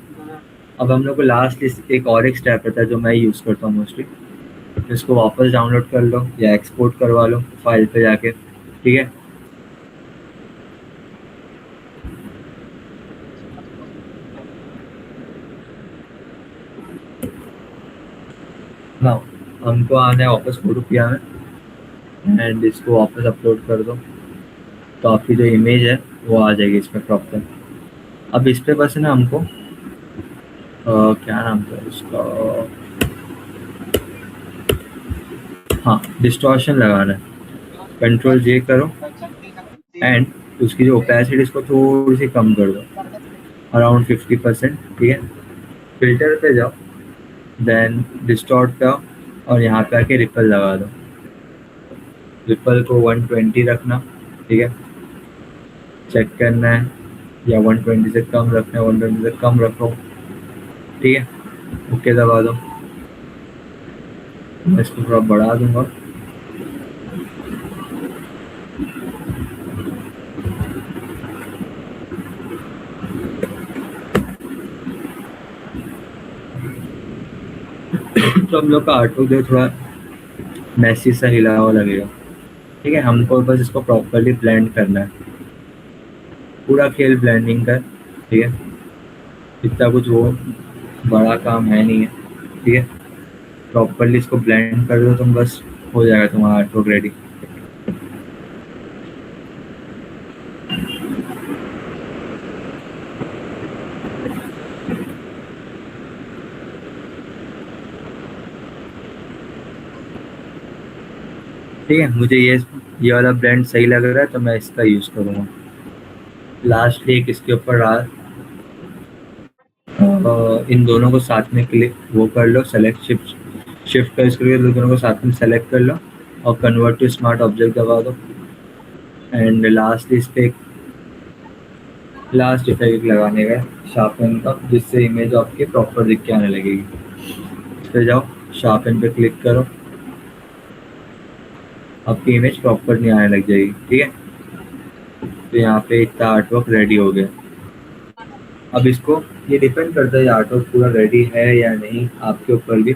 अब हम लोग को लास्ट एक और एक स्टेप रहता है जो मैं यूज़ करता हूँ मोस्टली। तो इसको वापस डाउनलोड कर लो या एक्सपोर्ट करवा लो फाइल पे जाके, ठीक है। हाँ, हमको आना है वापस फोटोपिया में एंड इसको वापस अपलोड कर दो, तो आपकी जो इमेज है वो आ जाएगी इसमें प्रॉपर। अब इस पे बस है ना हमको क्या नाम था उसका, हाँ, डिस्टॉर्शन लगाना है। कंट्रोल जे करो एंड उसकी जो ओपेसिटी इसको थोड़ी सी कम कर दो, अराउंड 50%, ठीक है। फिल्टर पे जाओ, देन डिस्टॉर्ट पे आओ और यहाँ पे आके रिपल लगा दो। रिपल को 120 रखना, ठीक है। चेक करना है या 120 से कम रखना है, 120 से कम रखो, ठीक है। ओके दबा दो। मैं इसको थोड़ा बढ़ा दूंगा। तो हम लोग का आर्टवर्क जो थोड़ा मैसी सा हिला हुआ लगेगा, ठीक है। हमको बस इसको प्रॉपरली ब्लेंड करना है, पूरा खेल ब्लेंडिंग का, ठीक है। इतना कुछ वो बड़ा काम है नहीं है, ठीक है। प्रॉपरली इसको ब्लेंड कर दो तुम, बस हो जाएगा तुम्हारा आर्टवर्क रेडी। ठीक है, मुझे ये वाला ब्लेंड सही लग रहा है तो मैं इसका यूज़ करूँगा। लास्टली एक इसके ऊपर इन दोनों को साथ में क्लिक वो कर लो, सेलेक्ट शिफ्ट कर इसके दोनों को साथ में सेलेक्ट कर लो और कन्वर्ट टू स्मार्ट ऑब्जेक्ट दबा दो। एंड लास्ट इस पे लास्ट इफेक्ट लगाने का शार्पन का, जिससे इमेज आपकी प्रॉपर दिख के आने लगेगी। इस पे जाओ, शार्पन पे क्लिक करो, आपकी इमेज प्रॉपर नहीं आने लग जाएगी, ठीक है। तो यहाँ पे इतना आर्टवर्क रेडी हो गया। अब इसको ये डिपेंड करता है आर्टवर्क पूरा रेडी है या नहीं, आपके ऊपर भी,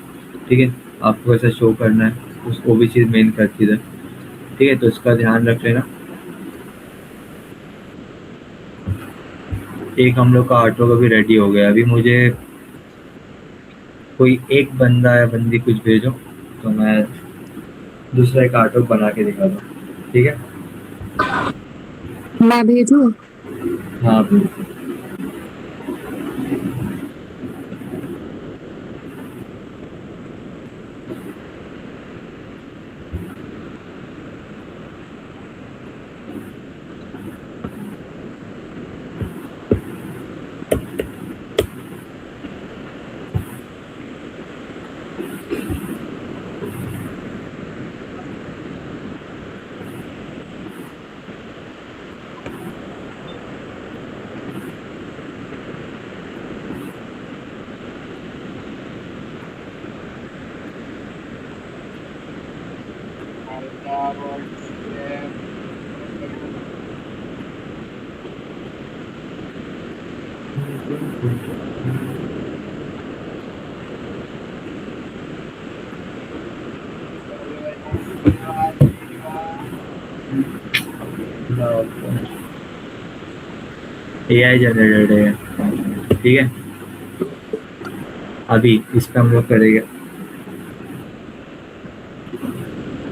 ठीक है। आपको ऐसा शो करना है उसको भी चीज़ मेन करती है, ठीक है। तो इसका ध्यान रख लेना। एक हम लोग का आर्टवर्क अभी रेडी हो गया। अभी मुझे कोई एक बंदा या बंदी कुछ भेजो तो मैं दूसरा एक आर्टवर्क बना के दिखा दूँ। ठीक है। मैं भेजूँ? हाँ AI जनरेटेड है, ठीक है। अभी इस पे हम लोग करेंगे।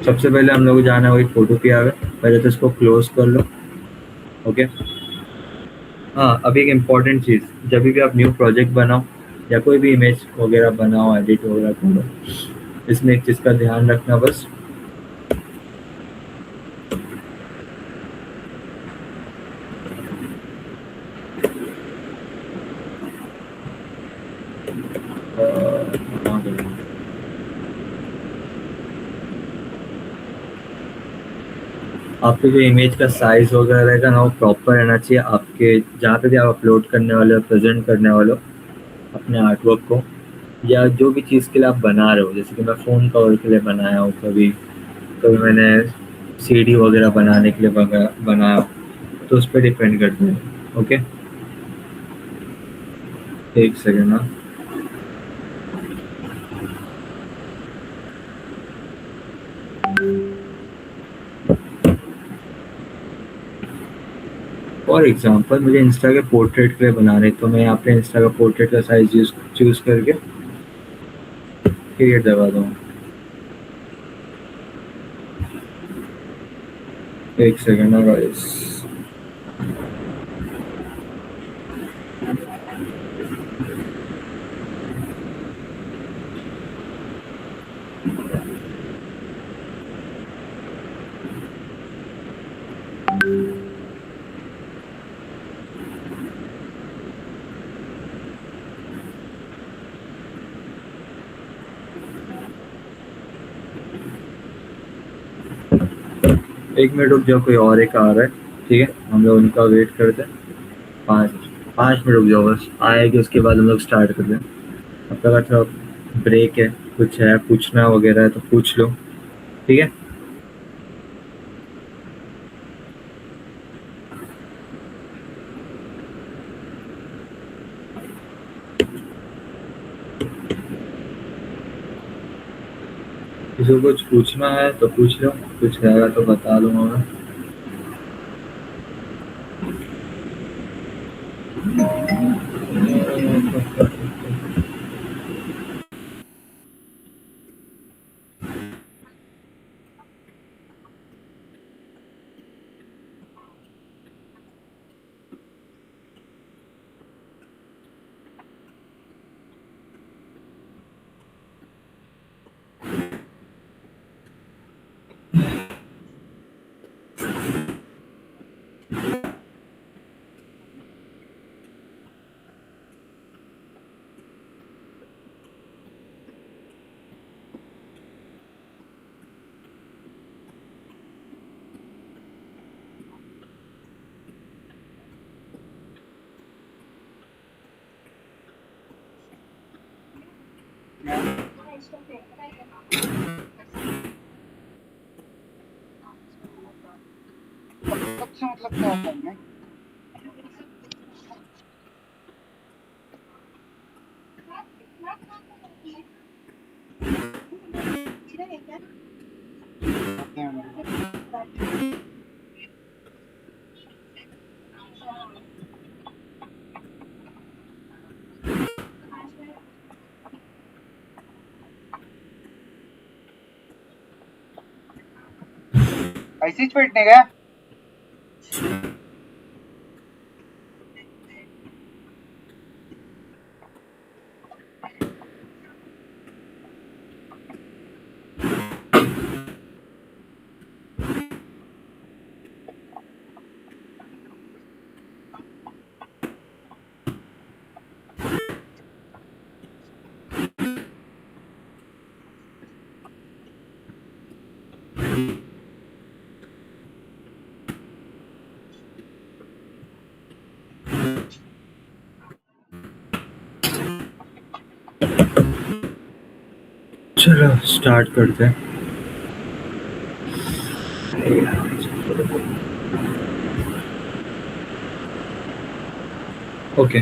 सबसे पहले हम लोग को जाना है वही फोटो पे आवे, पहले तो इसको क्लोज कर लो। ओके। हाँ, अभी एक इम्पॉर्टेंट चीज़, जब भी आप न्यू प्रोजेक्ट बनाओ या कोई भी इमेज वगैरह बनाओ, एडिट वगैरह करो, इसमें एक चीज़ का ध्यान रखना बस। आपके जो इमेज का साइज वगैरह रहेगा ना, वो प्रॉपर रहना चाहिए। आपके जहाँ पे भी आप अपलोड करने वाले हो, प्रेजेंट करने वाले हो अपने आर्टवर्क को, या जो भी चीज़ के लिए आप बना रहे हो, जैसे कि मैं फ़ोन कवर के लिए बनाया हूँ, कभी कभी मैंने सीडी वगैरह बनाने के लिए बनाया हो, तो उस पर डिपेंड करते हैं। ओके, एक सेकेंड ना। फॉर एग्जांपल मुझे इंस्टा के पोर्ट्रेट के लिए बनाने, तो मैं यहाँ पे इंस्टा का पोर्ट्रेट का साइज चूज करके क्रिएट दबा दूँ। एक सेकेंड ना गाइस। एक मिनट रुक जाओ, कोई और एक आ रहा है। ठीक है, हम लोग उनका वेट करते हैं। 5 5 मिनट रुक जाओ, बस आएगी उसके बाद हम लोग स्टार्ट करते हैं। अब तक थोड़ा ब्रेक है, कुछ है पूछना वगैरह है तो पूछ लो। ठीक है। किसी को कुछ पूछना है तो पूछ लो, कुछ रहेगा तो बता दूंगा मैं। मतलब क्या होता है? ऐसे ही बैठने का चलो स्टार्ट करते हैं। ओके,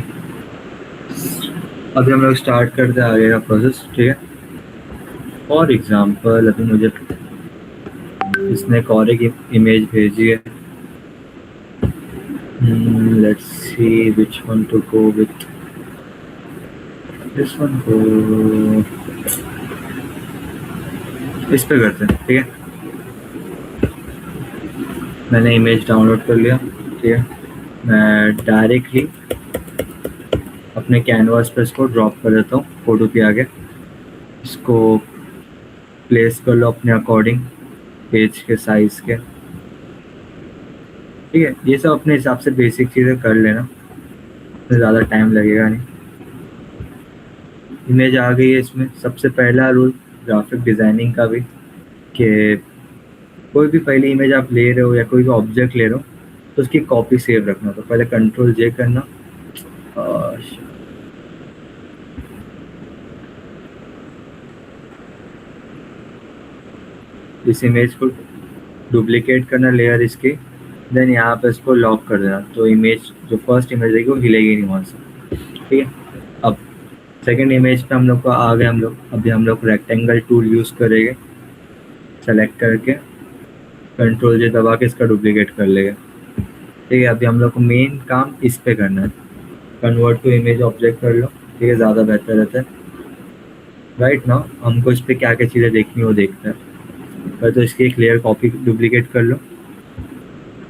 अभी हम लोग स्टार्ट करते हैं आगे का प्रोसेस, ठीक है। फॉर एग्जांपल अभी मुझे इसने एक और एक इमेज भेजी है। Let's see which one to go with. This one को इस पे करते हैं, ठीक है। मैंने इमेज डाउनलोड कर लिया, ठीक है। मैं डायरेक्टली अपने कैनवास पे इसको ड्रॉप कर देता हूँ फोटो के आगे। इसको प्लेस कर लो अपने अकॉर्डिंग, पेज के साइज के, ठीक है। ये सब अपने हिसाब से बेसिक चीज़ें कर लेना, इसमें ज़्यादा टाइम लगेगा नहीं। इमेज आ गई है। इसमें सबसे पहला रूल ग्राफिक डिज़ाइनिंग का भी, कि कोई भी पहली इमेज आप ले रहे हो या कोई भी ऑब्जेक्ट ले रहे हो तो उसकी कॉपी सेव रखना। तो पहले कंट्रोल जे करना और इस इमेज को डुप्लीकेट करना लेयर इसकी, देन यहाँ पे इसको लॉक कर देना। तो इमेज जो फर्स्ट इमेज रहेगी वो हिलेगी नहीं वहाँ से, ठीक है। अब सेकंड इमेज पे हम लोग को आ गए। हम लोग अभी हम लोग रेक्टेंगल टूल यूज़ करेंगे। सेलेक्ट करके कंट्रोल जे दबा के इसका डुप्लीकेट कर लेंगे, ठीक है। अभी हम लोग को मेन काम इस पे करना है। कन्वर्ट टू इमेज ऑब्जेक्ट कर लो, ठीक है, ज़्यादा बेहतर रहता है। राइट नाउ हमको इस पर क्या क्या चीज़ें देखनी वो देखते हैं। पहले तो इसकी एक लेयर कॉपी डुप्लीकेट कर लो,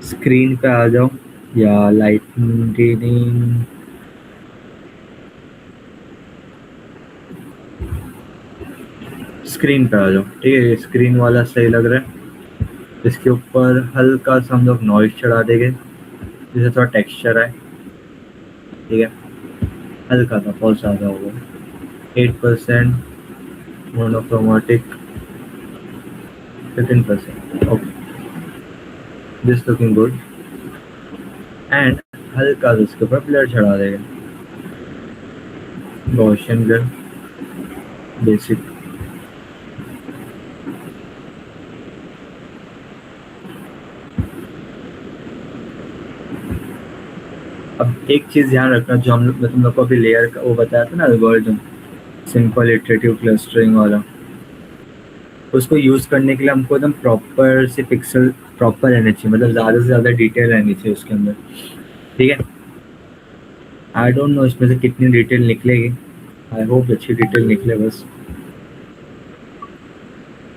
स्क्रीन पे आ जाओ या लाइटनिंग, स्क्रीन पे आ जाओ, ठीक है। स्क्रीन वाला सही लग रहा है। इसके ऊपर हल्का सा हम लोग नॉइज चढ़ा देंगे जिससे थोड़ा टेक्सचर आए, ठीक है। हल्का था, बहुत ज़्यादा होगा। 8% monochromatic, 15%, okay, this looking good. And हल्का सा इसके ऊपर ब्लर चढ़ा देंगे, गॉसियन ब्लर बेसिक। अब एक चीज़ ध्यान रखना, जो हम लोग तुम लोग को अभी लेयर का वो बताया था ना, एल्गोरिथम, सिंपल इटरेटिव क्लस्टरिंग वाला, उसको यूज़ करने के लिए हमको एकदम प्रॉपर से पिक्सल प्रॉपर रहने चाहिए, मतलब ज़्यादा से ज़्यादा डिटेल रहनी चाहिए उसके अंदर, ठीक है। आई डोंट नो इसमें से कितनी डिटेल निकलेगी, आई होप अच्छी डिटेल निकले बस।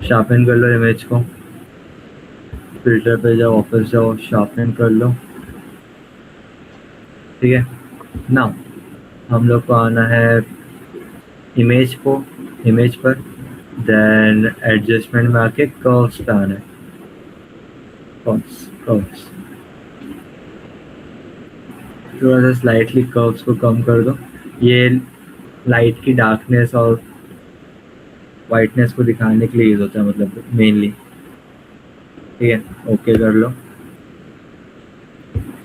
शार्पन कर लो इमेज को, फिल्टर पे जाओ, वापस जाओ, शार्पन कर लो, ठीक है। नाउ हम लोग को आना है इमेज पर, देन एडजस्टमेंट में आके कर्व्स पे आना है। कर्व्स थोड़ा सा स्लाइटली कर्व्स को कम कर दो। ये लाइट की डार्कनेस और वाइटनेस को दिखाने के लिए यूज़ होता है, मतलब मेनली, ठीक है। ओके कर लो।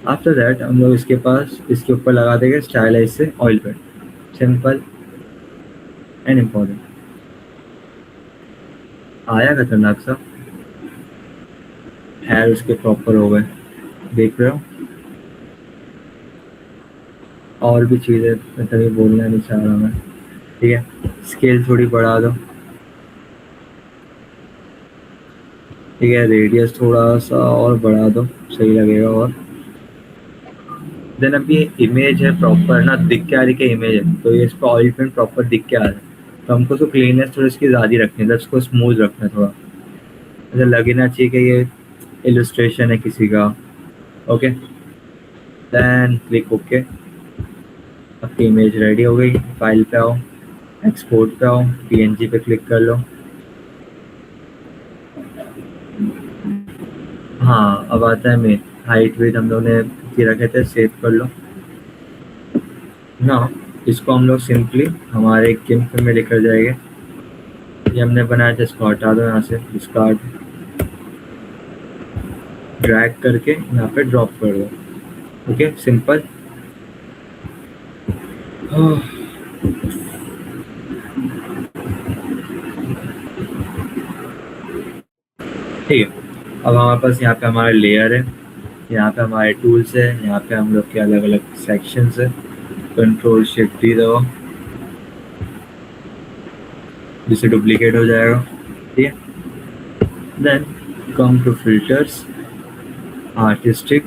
आफ्टर दैट हम लोग इसके ऊपर लगा देंगे स्टाइलाइज से oil paint, simple and important. आया खतरनाक सा, हेयर उसके प्रॉपर हो गए, देख रहे हो। और भी चीज़ें मतलब ये बोलना नहीं चाह रहा मैं, ठीक है। स्केल थोड़ी बढ़ा दो, ठीक है। रेडियस थोड़ा सा और बढ़ा दो, सही लगेगा। और देन अब ये इमेज है प्रॉपर ना, दिख के आ रही है इमेज है, तो ये इस पर ऑयल पेंट प्रॉपर दिख के आ रहा है। तो हमको उसको क्लीननेस थोड़ी इसकी ज़्यादा रखनी है, मतलब इसको स्मूथ रखना है थोड़ा, ऐसा लगे ना चाहिए कि ये इलस्ट्रेशन है किसी का, ओके, देन क्लिक ओके। आपकी इमेज रेडी हो गई, फाइल पे आओ, एक्सपोर्ट पे आओ, पीएनजी पे क्लिक कर लो। हाँ अब आता है मेन, हाइट वेट हम लोग ने की रखे थे, सेव कर लो ना। इसको हम लोग सिंपली हमारे गिम्प में लेकर जाएंगे। ये हमने बनाया था, इसको हटा दो यहाँ से, डिस्कार्ड, ड्रैग करके यहाँ पे ड्रॉप कर दो, ओके, सिंपल। ठीक है, अब हमारे पास यहाँ पे हमारा लेयर है, यहाँ पे हमारे टूल्स है, यहाँ पे हम लोग के अलग अलग सेक्शंस है। कंट्रोल शिफ्ट डी दो, जिससे डुप्लीकेट हो जाएगा, ठीक है। Then come to filters, artistic,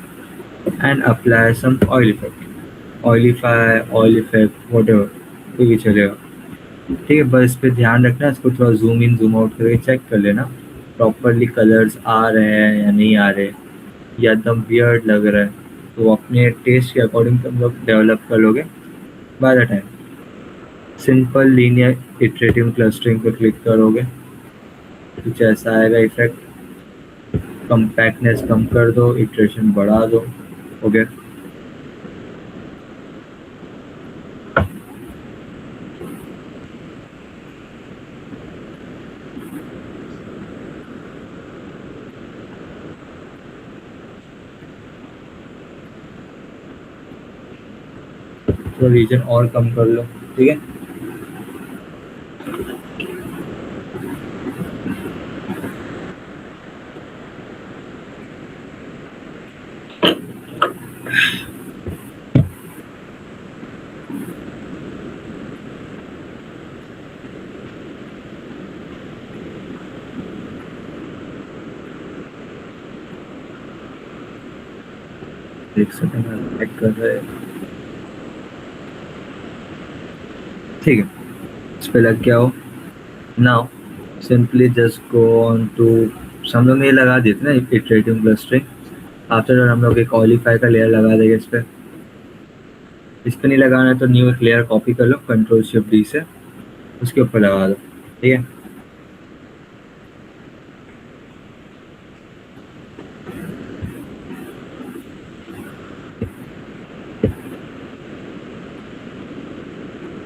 and apply some oil effect, oilify, oil effect, whatever, कोई भी चलेगा, ठीक है। बस इस पर ध्यान रखना, इसको थोड़ा जूम इन जूम आउट करके चेक कर लेना प्रॉपरली कलर्स आ रहे हैं या नहीं आ रहे, या एकदम वियर्ड लग रहा है, तो अपने टेस्ट के अकॉर्डिंग तुम लोग डेवलप कर लोगे by the time. Simple linear iterative clustering पर क्लिक करोगे, कुछ ऐसा आएगा इफेक्ट। कम्पैक्टनेस कम कर दो, इटरेशन बढ़ा दो, ओके। तो रीजन और कम कर लो, ठीक है। एक सेकंड चेक कर रहे हैं, ठीक है। इस पे लग गया हो। Now simply just go on to, हम लोग ने ये लगा दिए थे ना इटरेटिव क्लस्टरिंग, आफ्टर हम लोग एक ऑलिफाई का लेयर लगा देंगे इस पे। इस पे नहीं लगाना है तो न्यू एक लेयर कॉपी कर लो, कंट्रोल शिफ्ट डी से उसके ऊपर लगा दो, ठीक है।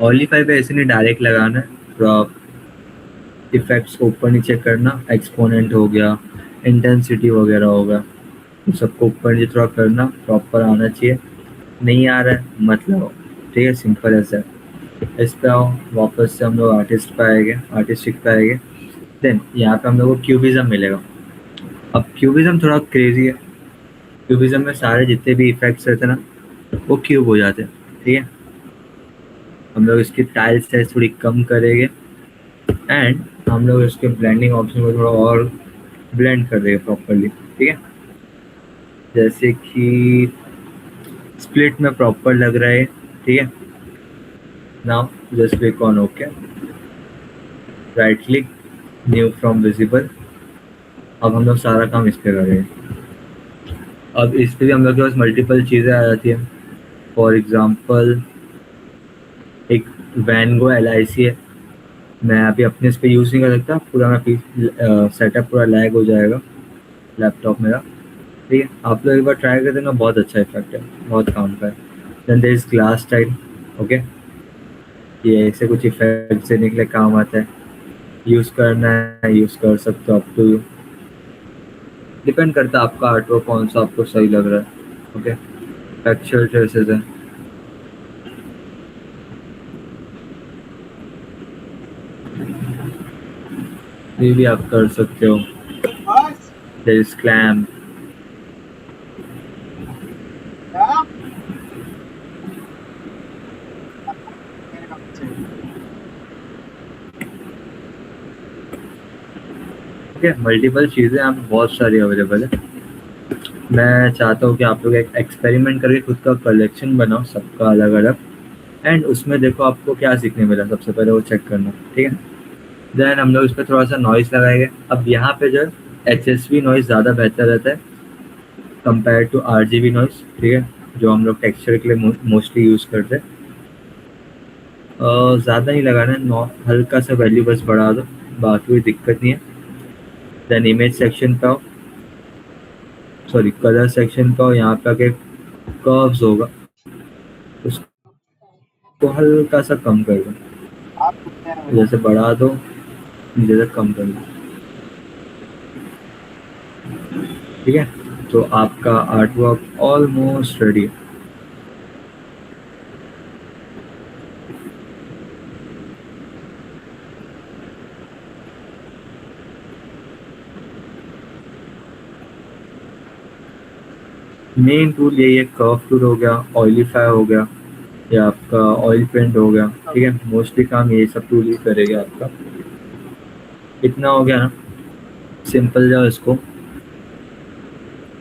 ऑलिफाई पे ऐसे नहीं डायरेक्ट लगाना है, थोड़ा इफेक्ट्स को ऊपर नीचे करना, एक्सपोनेंट हो गया, इंटेंसिटी वगैरह होगा, तो सबको ऊपर नीचे थोड़ा करना, प्रॉपर आना चाहिए। नहीं आ रहा है मत लगाओ, ठीक है, सिंपल ऐसा है। इस पे आओ, वापस से हम लोग आर्टिस्ट पे आएंगे, आर्टिस्टिक पे आएंगे। देन यहाँ पे हम लोग को क्यूबिज्म मिलेगा। अब क्यूबिज्म थोड़ा क्रेजी है, क्यूबिज्म में सारे जितने भी इफेक्ट्स रहते हैं ना वो क्यूब हो जाते हैं, ठीक है। हम लोग इसकी टाइल साइज थोड़ी कम करेंगे एंड हम लोग इसके ब्लेंडिंग ऑप्शन को थोड़ा और ब्लेंड कर देंगे प्रॉपरली, ठीक है। जैसे कि स्प्लिट में प्रॉपर लग रहा है, ठीक है। Now just click on okay, right click, new from visible. अब हम लोग सारा काम इस पे करेंगे। अब इस पे भी हम लोग के पास मल्टीपल चीज़ें आ जाती हैं। फॉर एग्जांपल एक वैन गो LIC है, मैं अभी अपने इस पे यूज़ नहीं कर सकता, पूरा मैं सेटअप पूरा लैग हो जाएगा लैपटॉप मेरा, ठीक है। आप लोग एक बार ट्राई कर देना, बहुत अच्छा इफेक्ट है, बहुत काम का है। Then there is glass tile, okay, ये ऐसे कुछ इफेक्ट से निकले काम आता है, यूज़ करना है यूज़ कर सकते हो, अप टू यू, डिपेंड करता है आपका आर्टवर्क कौन सा आपको सही लग रहा है, ओके। टेक्सचर ट्रेसेस है, ये भी आप कर सकते हो। देयर इज क्लैम्प, ठीक है। मल्टीपल चीज़ें यहाँ पे बहुत सारी अवेलेबल है। मैं चाहता हूँ कि आप लोग एक एक्सपेरिमेंट करके खुद का कलेक्शन बनाओ, सबका अलग अलग, एंड उसमें देखो आपको क्या सीखने मिला, सबसे पहले वो चेक करना, ठीक है। देन हम लोग इस पर थोड़ा सा नॉइस लगाएंगे। अब यहाँ पे जो HSV नॉइज ज़्यादा बेहतर रहता है कंपेयर टू RGB नॉइज, ठीक है, जो हम लोग टेक्सचर के लिए मोस्टली यूज़ करते हैं। ज़्यादा नहीं लगाना है, हल्का सा वैल्यू बस बढ़ा दो, बाकी कोई दिक्कत नहीं है। देन इमेज सेक्शन पे आओ, सॉरी कलर सेक्शन पे आओ, यहाँ पे आके कर्व्स होगा, उसको हल्का सा कम कर दो, आप कितने हैं? जैसे बढ़ा दो जैसे कम कर दो, ठीक है। तो आपका आर्ट वर्क ऑलमोस्ट रेडी है। मेन टूल यही है, कर्व टूल हो गया, ऑयलीफाई हो गया, या आपका ऑयल पेंट हो गया, ठीक है। मोस्टली काम ये सब टूल ही करेगा आपका। इतना हो गया ना, सिंपल जाओ, इसको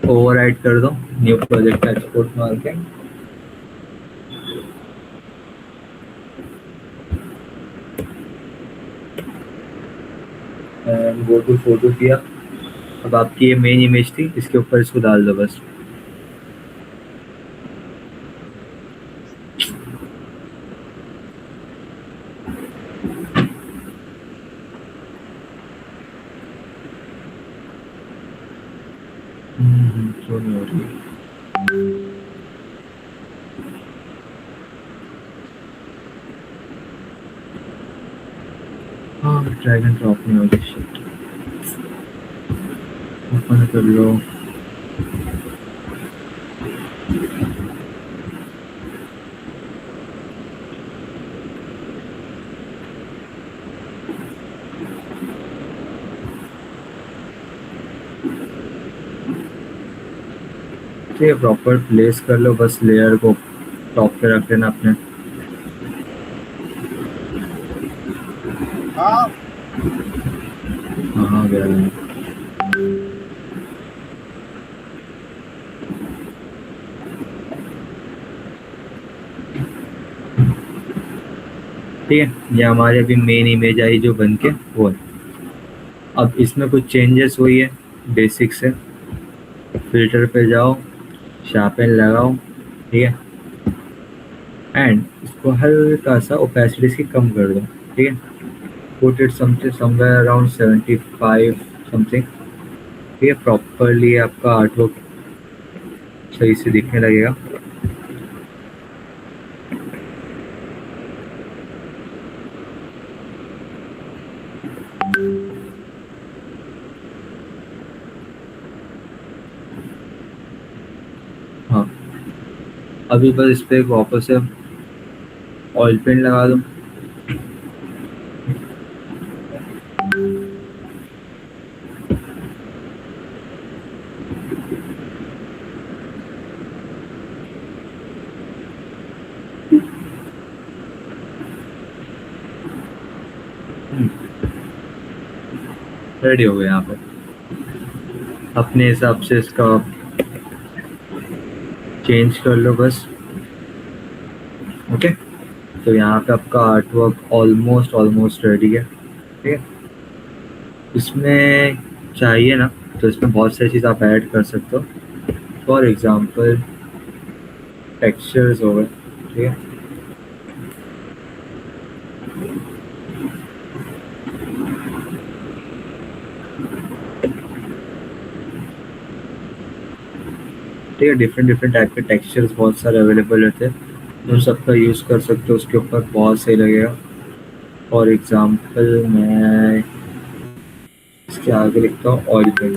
ओवरराइट कर दो, न्यू प्रोजेक्ट एक्सपोर्ट मार के, गो टू फोटो किया। अब आपकी ये मेन इमेज थी, इसके ऊपर इसको डाल दो बस। क्यों नहीं हो रही? हाँ, ड्रैग एंड ड्रॉप नहीं हो रही, शिट। ओपन कर लो, ठीक है, प्रॉपर प्लेस कर लो, बस लेयर को टॉप पे रख लेना अपने। हाँ हाँ गया है। ठीक है, ये हमारी अभी मेन इमेज आई जो बन के वो है। अब इसमें कुछ चेंजेस हुई है बेसिक से। फिल्टर पे जाओ, शार्पन लगाओ, ठीक है, एंड इसको हल्का सा ओपेसिटी इसकी कम कर दो, ठीक है। Put it something somewhere around 75 something, ठीक है। प्रॉपरली आपका आर्टवर्क सही से दिखने लगेगा। हाँ, अभी बस इस पर वापस से ऑयल पेंट लगा दो। रेडी हो गया। यहाँ पे अपने हिसाब से इसका चेंज कर लो बस, ओके। तो यहाँ पे आपका आर्ट वर्क ऑलमोस्ट रेडी है, ठीक है। इसमें चाहिए ना तो इसमें बहुत सारी चीज़ आप ऐड कर सकते हो। फॉर एग्जांपल टेक्सचर्स हो गए, ठीक है। ठीक है, डिफरेंट टाइप के टेक्सचर्स बहुत सारे अवेलेबल रहते हैं, उन सबका यूज़ कर सकते हो, उसके ऊपर बहुत सही लगेगा। फॉर एग्जांपल मैं इसके आगे लिखता हूँ ऑयल पेंट।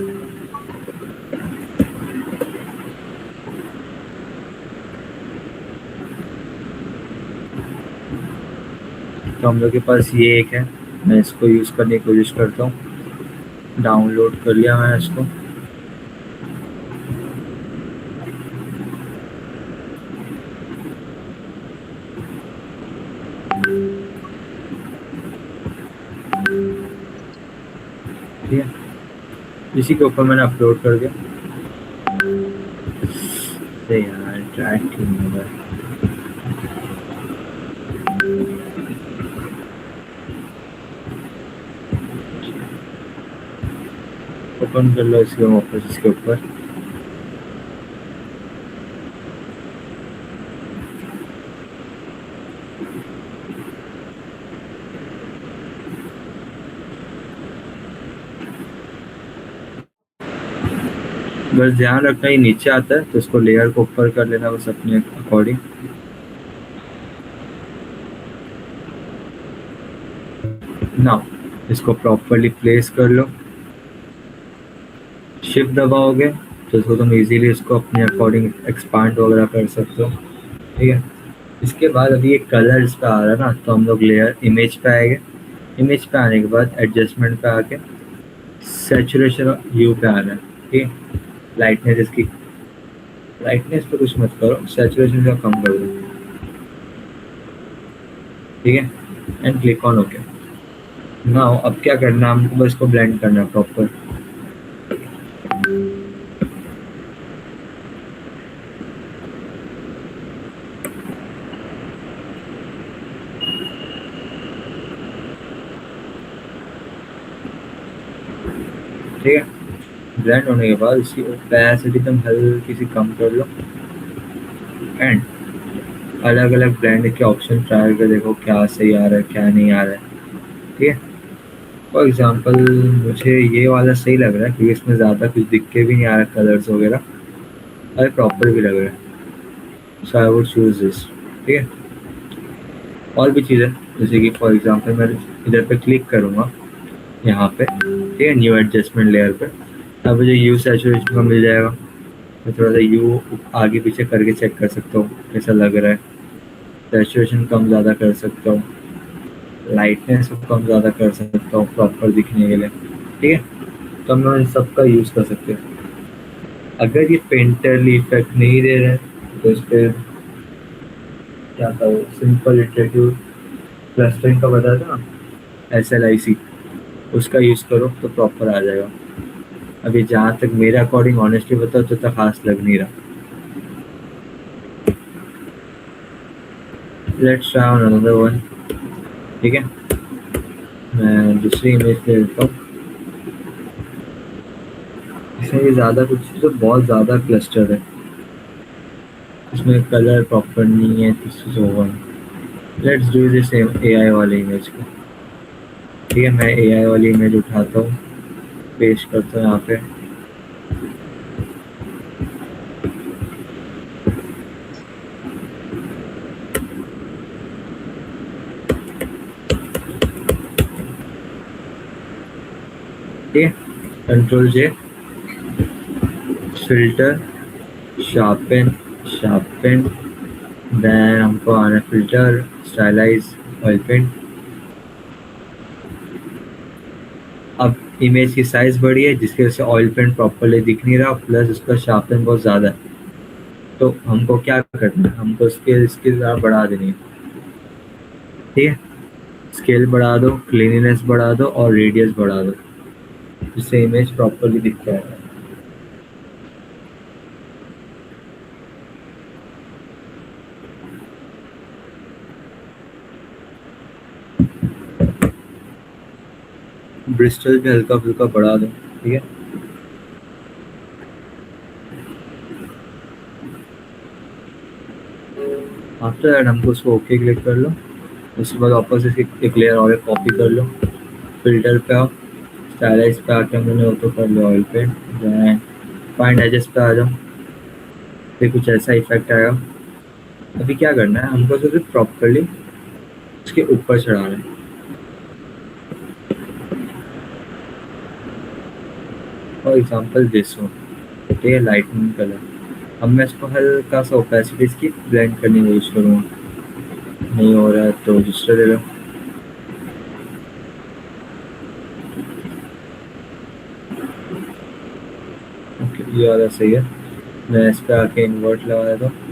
तो हम लोग के पास ये एक है, मैं इसको यूज़ करने की कोशिश करता हूँ। डाउनलोड कर लिया मैं इसको। ठीक है, इसी के ऊपर मैंने अपलोड कर दिया। अरे यार ट्रैक क्यों नहीं हो रहा है? ओपन कर लो इसके वापस इसके ऊपर। बस ध्यान रखना ये नीचे आता है तो इसको लेयर को ऊपर कर लेना बस अपने अकॉर्डिंग। नाउ इसको प्रॉपरली प्लेस कर लो। शिफ्ट दबाओगे तो इसको तुम इजीली इसको अपने अकॉर्डिंग एक्सपांड वगैरह कर सकते हो। ठीक है, इसके बाद अभी ये कलर इस पे आ रहा है ना, तो हम लोग लेयर इमेज पे आएंगे। इमेज पे आने के बाद एडजस्टमेंट पे आके सैचुरेशन व्यू पे आना है। ठीक है, लाइटनेस इसकी, लाइटनेस पे कुछ मत करो, सैचुरेशन का कम कर दो। ठीक है, and click on okay. Now अब क्या करना है हमको, बस इसको ब्लेंड करना है प्रॉपर। ठीक है, ब्लेंड होने के बाद इसकी ओपेसिटी तुम हल्की सी कम कर लो एंड अलग अलग ब्लेंड के ऑप्शन ट्राई करके देखो क्या सही आ रहा है क्या नहीं आ रहा है। ठीक है, फॉर एग्जांपल मुझे ये वाला सही लग रहा है क्योंकि इसमें ज़्यादा कुछ दिख के भी नहीं आ रहा कलर्स वगैरह, और प्रॉपर भी लग रहा है, सो आई वुड चूज दिस। ठीक है, और भी चीज़ें जैसे कि फॉर एग्जांपल मैं इधर पे क्लिक करूँगा यहाँ पे, ठीक है, न्यू एडजस्टमेंट लेयर पे, अब मुझे यू सैचुरेशन का मिल जाएगा। मैं थोड़ा सा यू आगे पीछे करके चेक कर सकता हूँ कैसा लग रहा है, सैचुरेशन कम ज़्यादा कर सकता हूँ, लाइटनेस को कम ज़्यादा कर सकता हूँ प्रॉपर दिखने के लिए। ठीक है, तो हम लोग इन सब का यूज़ कर सकते हैं। अगर ये पेंटरली इफेक्ट नहीं दे रहे हैं तो इस पर क्या था वो सिंपल इटरेटिव क्लस्टरिंग का बताया था ना, SLIC, उसका यूज़ करो तो प्रॉपर आ जाएगा। अभी जहाँ तक मेरे अकॉर्डिंग ऑनेस्टली बताओ तो तक खास लग नहीं रहा। Let's try on another one. ठीक है, मैं दूसरी इमेज ले लेता हूँ। इसमें ये ज़्यादा कुछ तो बहुत ज़्यादा क्लस्टर है, इसमें कलर प्रॉपर नहीं है, this is over. Let's do this AI वाली इमेज को। ठीक है, मैं AI वाली इमेज उठाता हूँ, पेस्ट करता हूँ यहाँ पे। ठीक है, Ctrl+J, filter, sharpen, sharpen, then हमको आना फिल्टर, स्टाइलाइज, ऑयल पेंट। अब इमेज की साइज बड़ी है जिसकी वजह से ऑयल पेंट प्रॉपरली दिख नहीं रहा, प्लस उसका शार्पन बहुत ज़्यादा है, तो हमको क्या करना है, हमको इसकी ज़रा बढ़ा देनी है। ठीक है, स्केल बढ़ा दो, क्लीनिनेस बढ़ा दो और रेडियस बढ़ा दो, जिससे इमेज प्रॉपरली दिखता है। ब्रिस्टल भी हल्का फुल्का बढ़ा दो। ठीक है, आफ्टर दैट हमको उसको ओके क्लिक कर लो। उसके बाद वापस इसकी एक लेयर और कॉपी कर लो, फिल्टर पे आओ, स्टाइलाइज पे आके हमने वो तो कर लो oil paint, then find edges पे आ जाओ, फिर कुछ ऐसा इफेक्ट आएगा। अभी क्या करना है, हमको सिर्फ प्रॉपरली उसके ऊपर चढ़ाना है। फॉर एग्जाम्पल दिस हो, ठीक है, लाइटनिंग कलर। अब मैं इसको हल्का सा ओपेसिटी इसकी ब्लेंड करने की कोशिश करूँगा, नहीं हो रहा है तो दूसरा ले लो। ओके, ये वाला सही है, मैं इस पर आके इन्वर्ट लगा देता हूँ।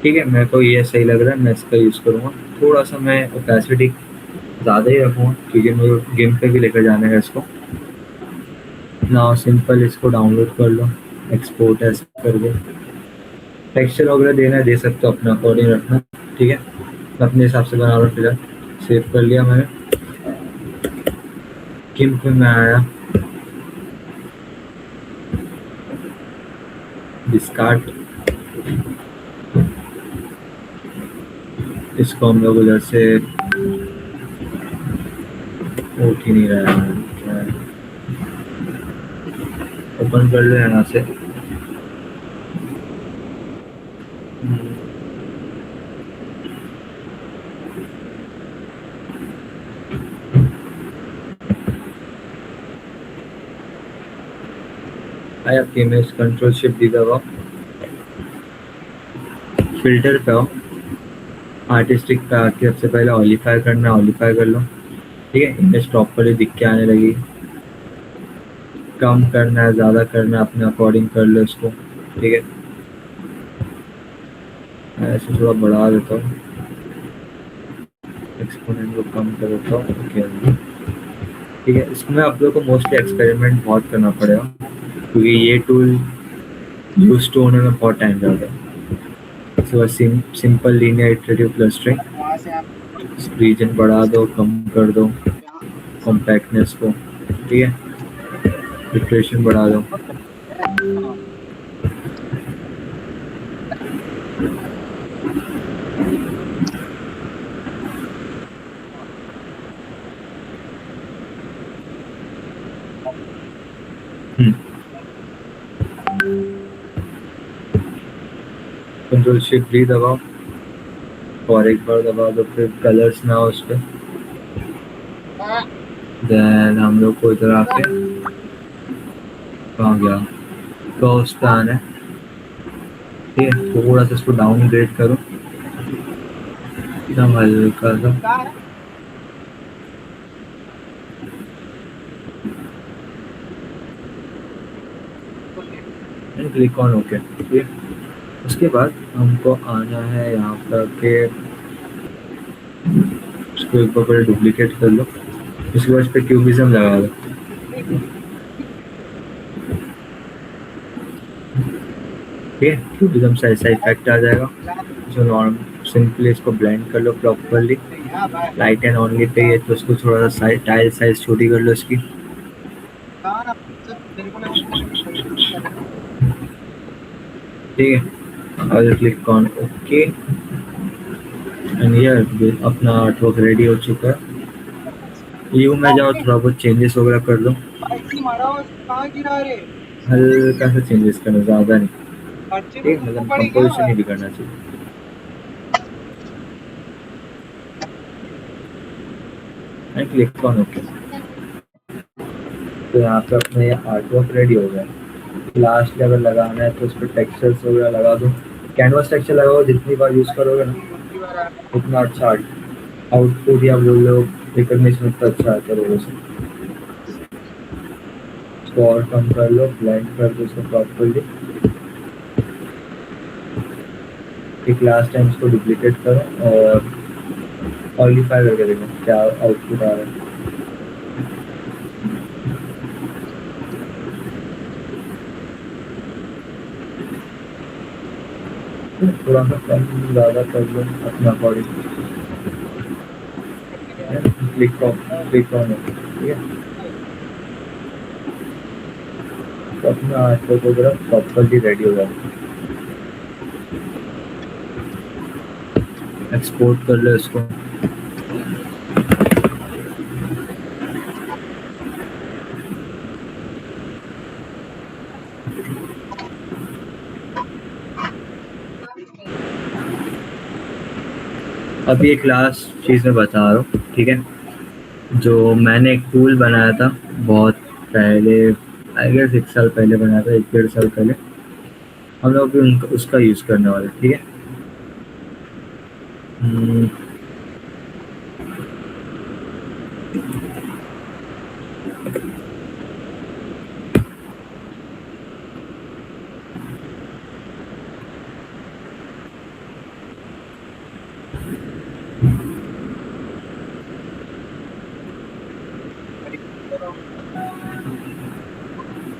ठीक है, मेरे को ये सही लग रहा है, मैं इसका यूज़ करूँगा। थोड़ा सा मैं ओपेसिटी ज़्यादा ही रखूँगा क्योंकि मुझे गेम पे भी लेकर जाना है इसको। ना सिंपल इसको डाउनलोड कर लो, एक्सपोर्ट ऐसे करके। टेक्सचर वगैरह देना है, दे सकते हो, अपना अकॉर्डिंग रखना। ठीक है, मैं अपने हिसाब से बना रहा हूँ फिलहाल। सेव कर लिया मैंने। गिम्प में आया, डिस्कार्ड, इसको हम लोग उधर से उठ ही नहीं रहा है, क्या है? ओपन कर लो यहाँ से। आया आपकी इमेज, कंट्रोल शिफ्ट दी दबाओ, फिल्टर पे आओ, आर्टिस्टिक पे आके सबसे पहले ऑलिफाई करना, ऑलिफाई कर लो। ठीक है, इमेज प्रॉपरली दिख के आने लगी। कम करना है, ज़्यादा करना है, अपने अकॉर्डिंग कर लो इसको। ठीक है, मैं ऐसे थोड़ा बढ़ा देता हूँ, एक्सपोनेंट को कम कर देता हूँ। ओके, ठीक है, इसमें आप लोग को मोस्टली एक्सपेरिमेंट बहुत करना पड़ेगा क्योंकि ये टूल यूज टू होने में बहुत टाइम जाता है। इसके सिंपल लीनियर इटरेटिव क्लस्टरिंग, वहाँ से आप रीजन बढ़ा दो, कम कर दो, कॉम्पैक्टनेस को। ठीक है, इटरेशन बढ़ा दो। कंट्रोल शिफ्ट भी दबाओ और एक बार दबा दो, फिर कलर्स ना हो उस पर। देन हम लोग को इधर आके कहाँ गया, कर्व्स पे आना है। ठीक है, थोड़ा सा इसको डाउनग्रेड करो, एकदम हल्का सा। Click on okay. ठीक है, उसके बाद हमको आना है यहाँ पर के इसको एक बार पहले डुप्लीकेट कर लो, उसके बाद इस पर क्यूबिज्म लगा दो। ठीक है, क्यूबिज्म से ऐसा इफेक्ट आ जाएगा जो नॉर्मल। सिंपली इसको ब्लेंड कर लो प्रॉपरली। लाइट एंड ऑनली पे है तो उसको थोड़ा सा टाइल साइज छोटी कर लो इसकी। ठीक है, I click on okay and ये अपना आर्टवर्क रेडी हो चुका है। यू में जाओ, थोड़ा बहुत चेंजेस वगैरह कर लो, हल्का सा चेंजेस करना, ज़्यादा नहीं। ठीक, मतलब कंपोजिशन नहीं बिगड़ना चाहिए। And click on okay. तो यहाँ पे अपने आर्टवर्क रेडी हो गया। लास्ट अगर लगाना है तो उस पर टेक्सचर्स वगैरह लगा दो, कैनवास टेक्सचर लगाओ, जितनी बार यूज़ करोगे ना उतना अच्छा आउटपुट या बोल लो रिकॉग्निशन उतना अच्छा आता है लोगों से। इसको और कम कर लो, ब्लेंड कर दो इसको प्रॉपरली। एक लास्ट टाइम इसको डुप्लीकेट करो और ऑलिफाई करके देखो क्या आउटपुट आ रहा है। थोड़ा सा कम ज़्यादा कर लो अपना अकॉर्डिंग। क्लिक ऑन ठीक है, तो अपना फोटोग्राफ प्रॉपरली रेडी हो जाता है। एक्सपोर्ट कर लो इसको। अभी एक लास्ट चीज़ मैं बता रहा हूँ, ठीक है, जो मैंने एक टूल बनाया था बहुत पहले, आई गेस 1 साल पहले बनाया था, 1 डेढ़ साल पहले। हम लोग भी उसका यूज़ करने वाले, ठीक है।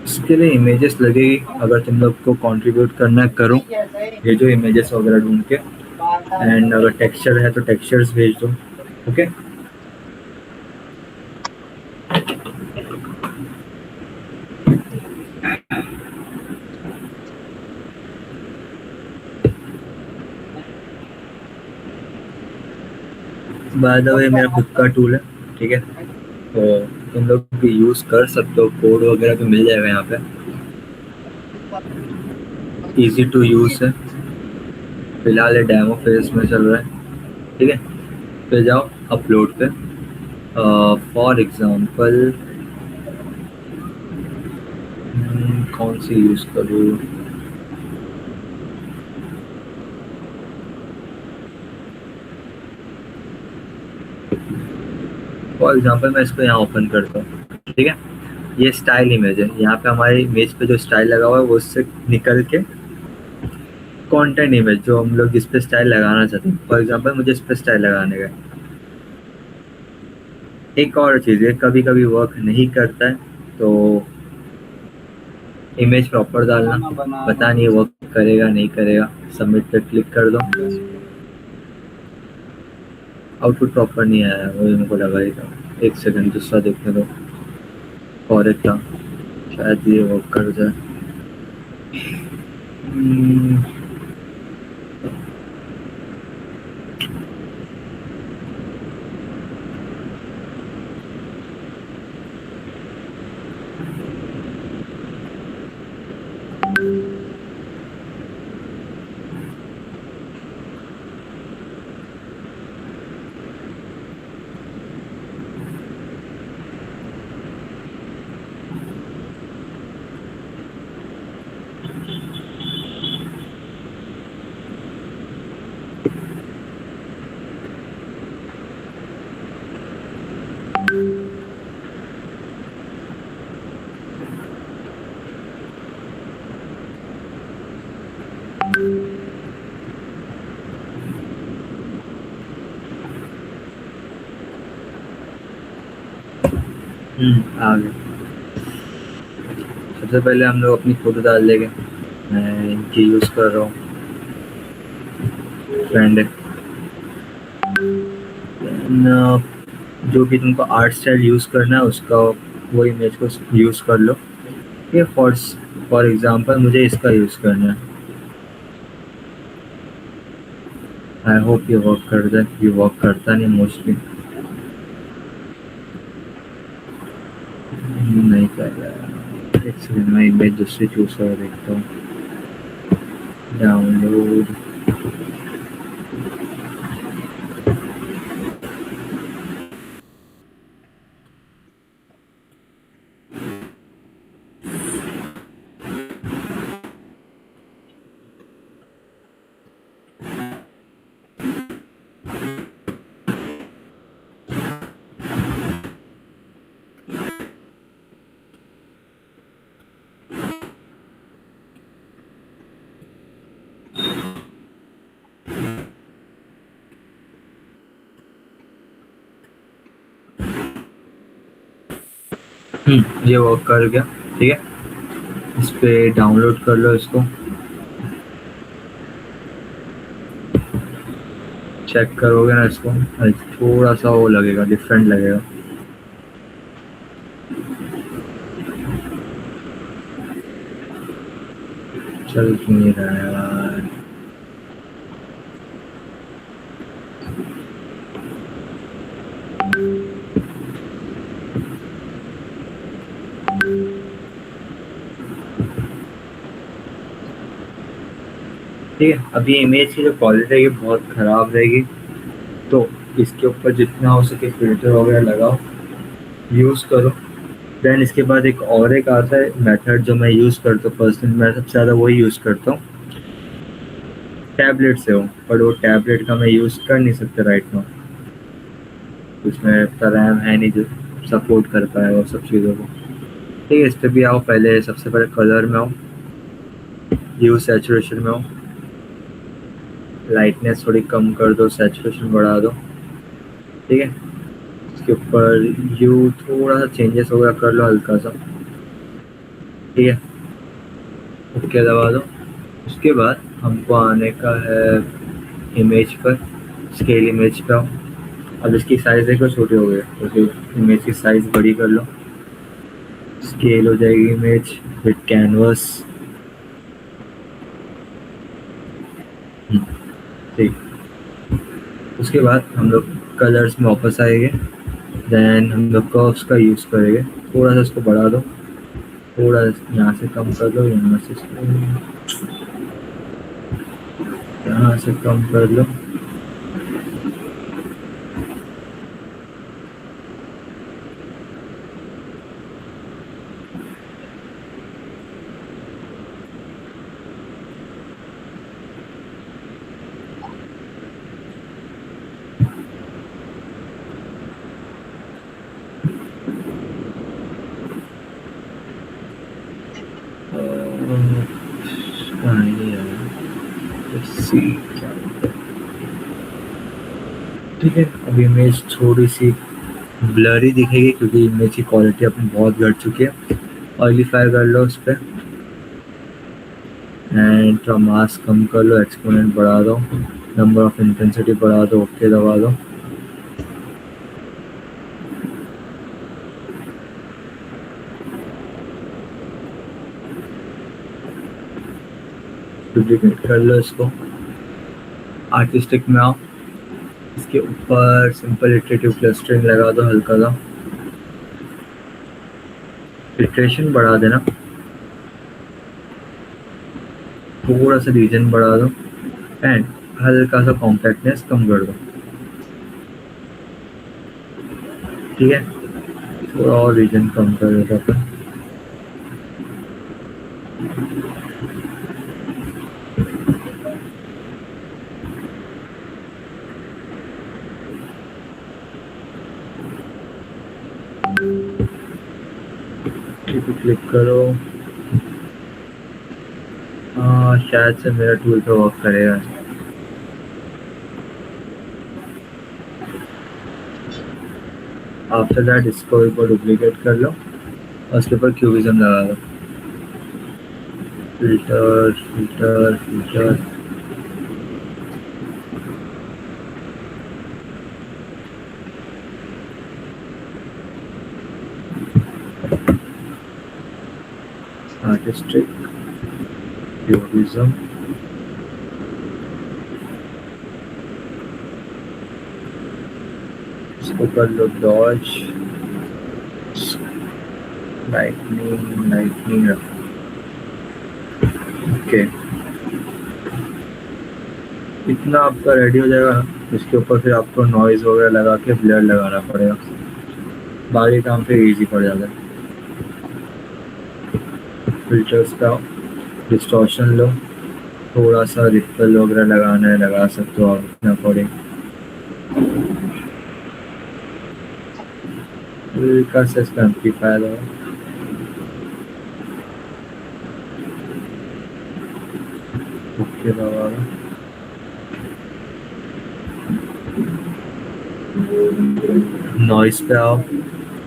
इसके लिए इमेजेस लगेगी, अगर तुम लोग को कंट्रीब्यूट करना है करो, भेजो इमेजेस वगैरह ढूंढ के, एंड अगर टेक्सचर है तो टेक्सचर्स भेज दो। ओके बाय द वे मेरा खुद का टूल है, ठीक है, तो तुम लोग भी यूज़ कर सकते हो, कोड वगैरह भी मिल जाएगा यहाँ पे, इजी टू यूज़ है। फिलहाल ये डेमो फेज में चल रहा है, ठीक है। फिर जाओ अपलोड पे, फॉर एग्जांपल कौन सी यूज़ करूँ, फॉर एग्जांपल मैं इसको यहाँ ओपन करता हूँ, ठीक है। ये स्टाइल इमेज है, यहाँ पे हमारे इमेज पे जो स्टाइल लगा हुआ है वो उससे निकल के कंटेंट इमेज जो हम लोग इस पे स्टाइल लगाना चाहते हैं, फॉर एग्जांपल मुझे इस पे स्टाइल लगाने का। एक और चीज़ है, कभी कभी वर्क नहीं करता है तो इमेज प्रॉपर डालना, पता नहीं वर्क करेगा नहीं करेगा, सबमिट पे क्लिक कर दो, आउटपुट प्रॉपर नहीं आया, वही मेरे लगा ही था। एक सेकंड दूसरा देखने दो, और एक था, शायद ये वर्क कर जाए। आ गए। सबसे पहले हम लोग अपनी फोटो डाल देंगे, मैं इनकी यूज़ कर रहा हूँ, फ्रेंड है। जो भी तुमको आर्ट स्टाइल यूज़ करना है उसका वो इमेज को यूज़ कर लो। ये फॉर एग्जांपल मुझे इसका यूज़ करना है, आई होप ये वर्क कर जाए, ये वर्क करता नहीं मोस्टली, नहीं कर रहा। एक सेकंड में इमेज दूसरी चूज़ कर देखता हूँ, डाउनलोड, ये वर्क कर गया, ठीक है। इस पे डाउनलोड कर लो इसको, चेक करोगे ना इसको, थोड़ा सा वो लगेगा, डिफरेंट लगेगा। चल क्यों नहीं रहा है यार, ठीक है। अभी इमेज की जो क्वालिटी है ये बहुत ख़राब रहेगी, तो इसके ऊपर जितना हो सके फिल्टर वगैरह लगाओ, यूज़ करो। देन इसके बाद एक आता है मेथड जो मैं यूज़ करता हूँ पर्सनली, मैं सबसे ज़्यादा वही यूज़ करता हूँ, टैबलेट से हो, पर वो टैबलेट का मैं यूज़ कर नहीं सकता राइट नाउ, उसमें इतना रैम है नहीं जो सपोर्ट कर पाए वो सब चीज़ों को, ठीक है। इस पर भी आओ, पहले सबसे पहले कलर में आओ, ह्यू सैचुरेशन में आओ, लाइटनेस थोड़ी कम कर दो, सैचुरेशन बढ़ा दो, ठीक है। इसके ऊपर यू थोड़ा सा चेंजेस वगैरह कर लो हल्का सा, ठीक है। ओके दबा दो। उसके बाद हमको आने का है इमेज पर, स्केल इमेज पे आओ। अब इसकी साइज़ देखो छोटी हो गई है, तो इमेज की साइज़ बड़ी कर लो। स्केल हो जाएगी इमेज विथ कैनवस, ठीक। उसके बाद हम लोग कलर्स में वापस आएंगे। देन हम लोग कर्व्स का यूज़ करेंगे। थोड़ा सा इसको बढ़ा दो, थोड़ा यहाँ से कम कर लो, यहाँ से कम कर लो। ठीक है, अब इमेज थोड़ी सी ब्लरी दिखेगी क्योंकि इमेज की क्वालिटी अपनी बहुत घट चुकी है। ऑयलीफाई कर लो उस पर, एंड थोड़ा मास्क कम कर लो, एक्सपोनेंट बढ़ा दो, नंबर ऑफ इंटेंसिटी बढ़ा दो, ओके दबा दो। डुप्लीकेट कर लो इसको। आर्टिस्टिक में आओ, इसके ऊपर सिंपल इटरेटिव क्लस्टरिंग लगा दो हल्का सा, इटरेशन बढ़ा देना, थोड़ा सा रीजन बढ़ा दो, एंड हल्का सा कॉम्पैक्टनेस कम कर दो, ठीक है। थोड़ा और रीजन कम कर देता अपन। क्लिक करो। हाँ शायद से मेरा टूल पे वर्क करेगा। आफ्टर दैट इसको एक बार डुप्लीकेट कर लो और उसके ऊपर क्यूबिज्म लगा दो। Filter filter filter, artistic, cubism, इसको कर लो डॉज, लाइटनिंग लाइटनिंग रखो, ओके। इतना आपका रेडी हो जाएगा। इसके ऊपर फिर आपको नॉइज वगैरह लगा के ब्लर लगाना पड़ेगा, बाकी काम फिर इजी पड़ जाता है। फिल्टर्स का डिस्टॉर्शन लो, थोड़ा सा रिपल वगैरह लगाना है लगा सकते हो आप अपने अकॉर्डिंग। हल्का सा इसका एम्पलीफायर हो, ओके दबा दो। नॉइस पे आओ,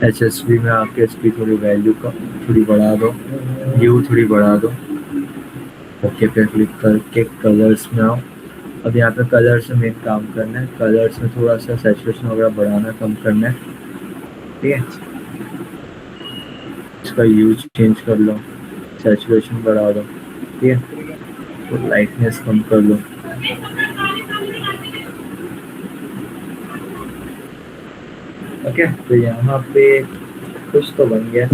HSV में आके इसकी थोड़ी वैल्यू का थोड़ी बढ़ा दो, यू थोड़ी बढ़ा दो, ओके पे क्लिक करके कलर्स में आओ। अब यहाँ पे कलर्स में मेन काम करना है, कलर्स में थोड़ा सा सैचुरेशन वगैरह बढ़ाना कम करना है, ठीक है। इसका यूज चेंज कर लो, सैचुरेशन बढ़ा दो, ठीक है। तो लाइटनेस कम कर लो, ओके। तो यहाँ पे कुछ तो बन गया।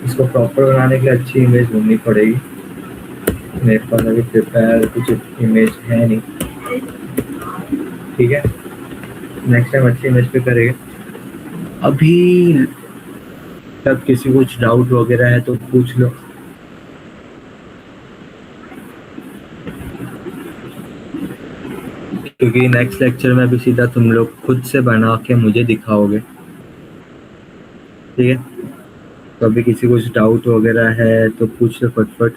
इसको प्रॉपर बनाने के लिए अच्छी इमेज ढूंढनी पड़ेगी। मेरे पास अभी प्रिपेयर कुछ इमेज है नहीं, ठीक है। नेक्स्ट टाइम अच्छी इमेज पे करेंगे। अभी तब किसी को कुछ डाउट वगैरह है तो पूछ लो। क्योंकि नेक्स्ट लेक्चर में भी सीधा तुम लोग खुद से बना के मुझे दिखाओगे, ठीक है। तो अभी किसी को कुछ डाउट वगैरह है तो पूछ लो फटफट,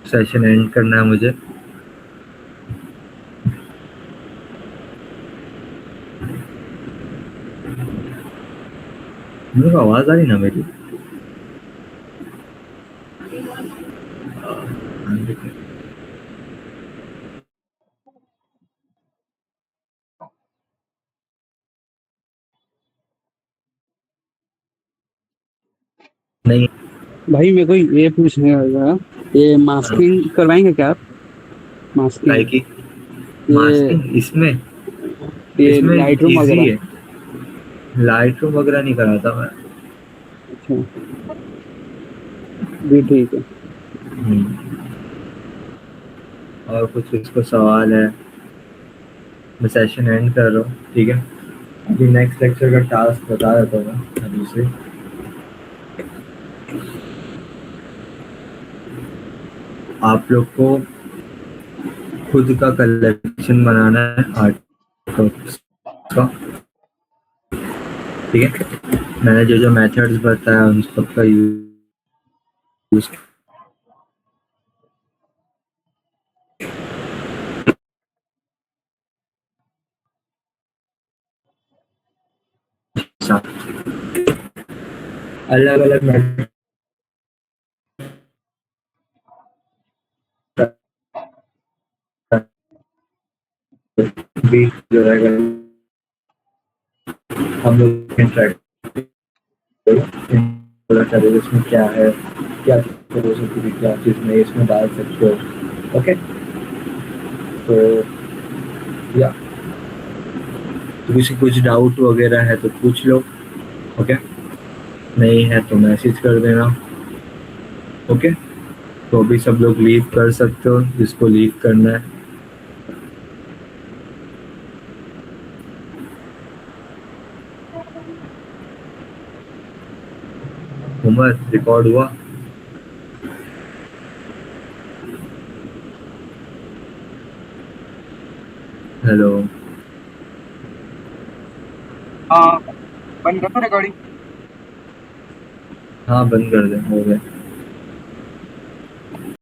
सेशन एंड करना है मुझे। मेरे को आवाज आ रही ना मेरी? नहीं। भाई मेरे को ये पूछने का, ये मास्किंग करवाएंगे क्या आप? काय मास्किंग, की ये मास्किंग इसमें ये इसमें लाइट रूम इजी वगैरह। है। लाइट रूम वगैरह नहीं कराता मैं। अच्छा, जी ठीक है। हम्म। और कुछ इसको सवाल है? मैं सेशन एंड कर रहा हूँ, ठीक है। अभी नेक्स्ट लेक्चर का टास्क बता देता हूँ मैं अभी से। आप लोग को खुद का कलेक्शन बनाना है आर्ट का, ठीक है। मैंने जो जो मेथड्स बताया उन सबका यूज। अलग अलग मेथड भी जो रहेगा हम लोग इंटरेक्ट करेंगे इसमें क्या है, क्या चीज़ हो सकती है, क्या चीज़ नहीं इसमें डाल सकते हो। ओके, तो या तो किसी कुछ डाउट वगैरह है तो पूछ लो। ओके, नहीं है तो मैसेज कर देना। ओके, तो अभी सब लोग लीव कर सकते हो जिसको लीव करना है। उमर रिकॉर्ड हुआ? हेलो? हाँ, बंद कर दो रिकॉर्डिंग। हाँ बंद कर दे, हो गया।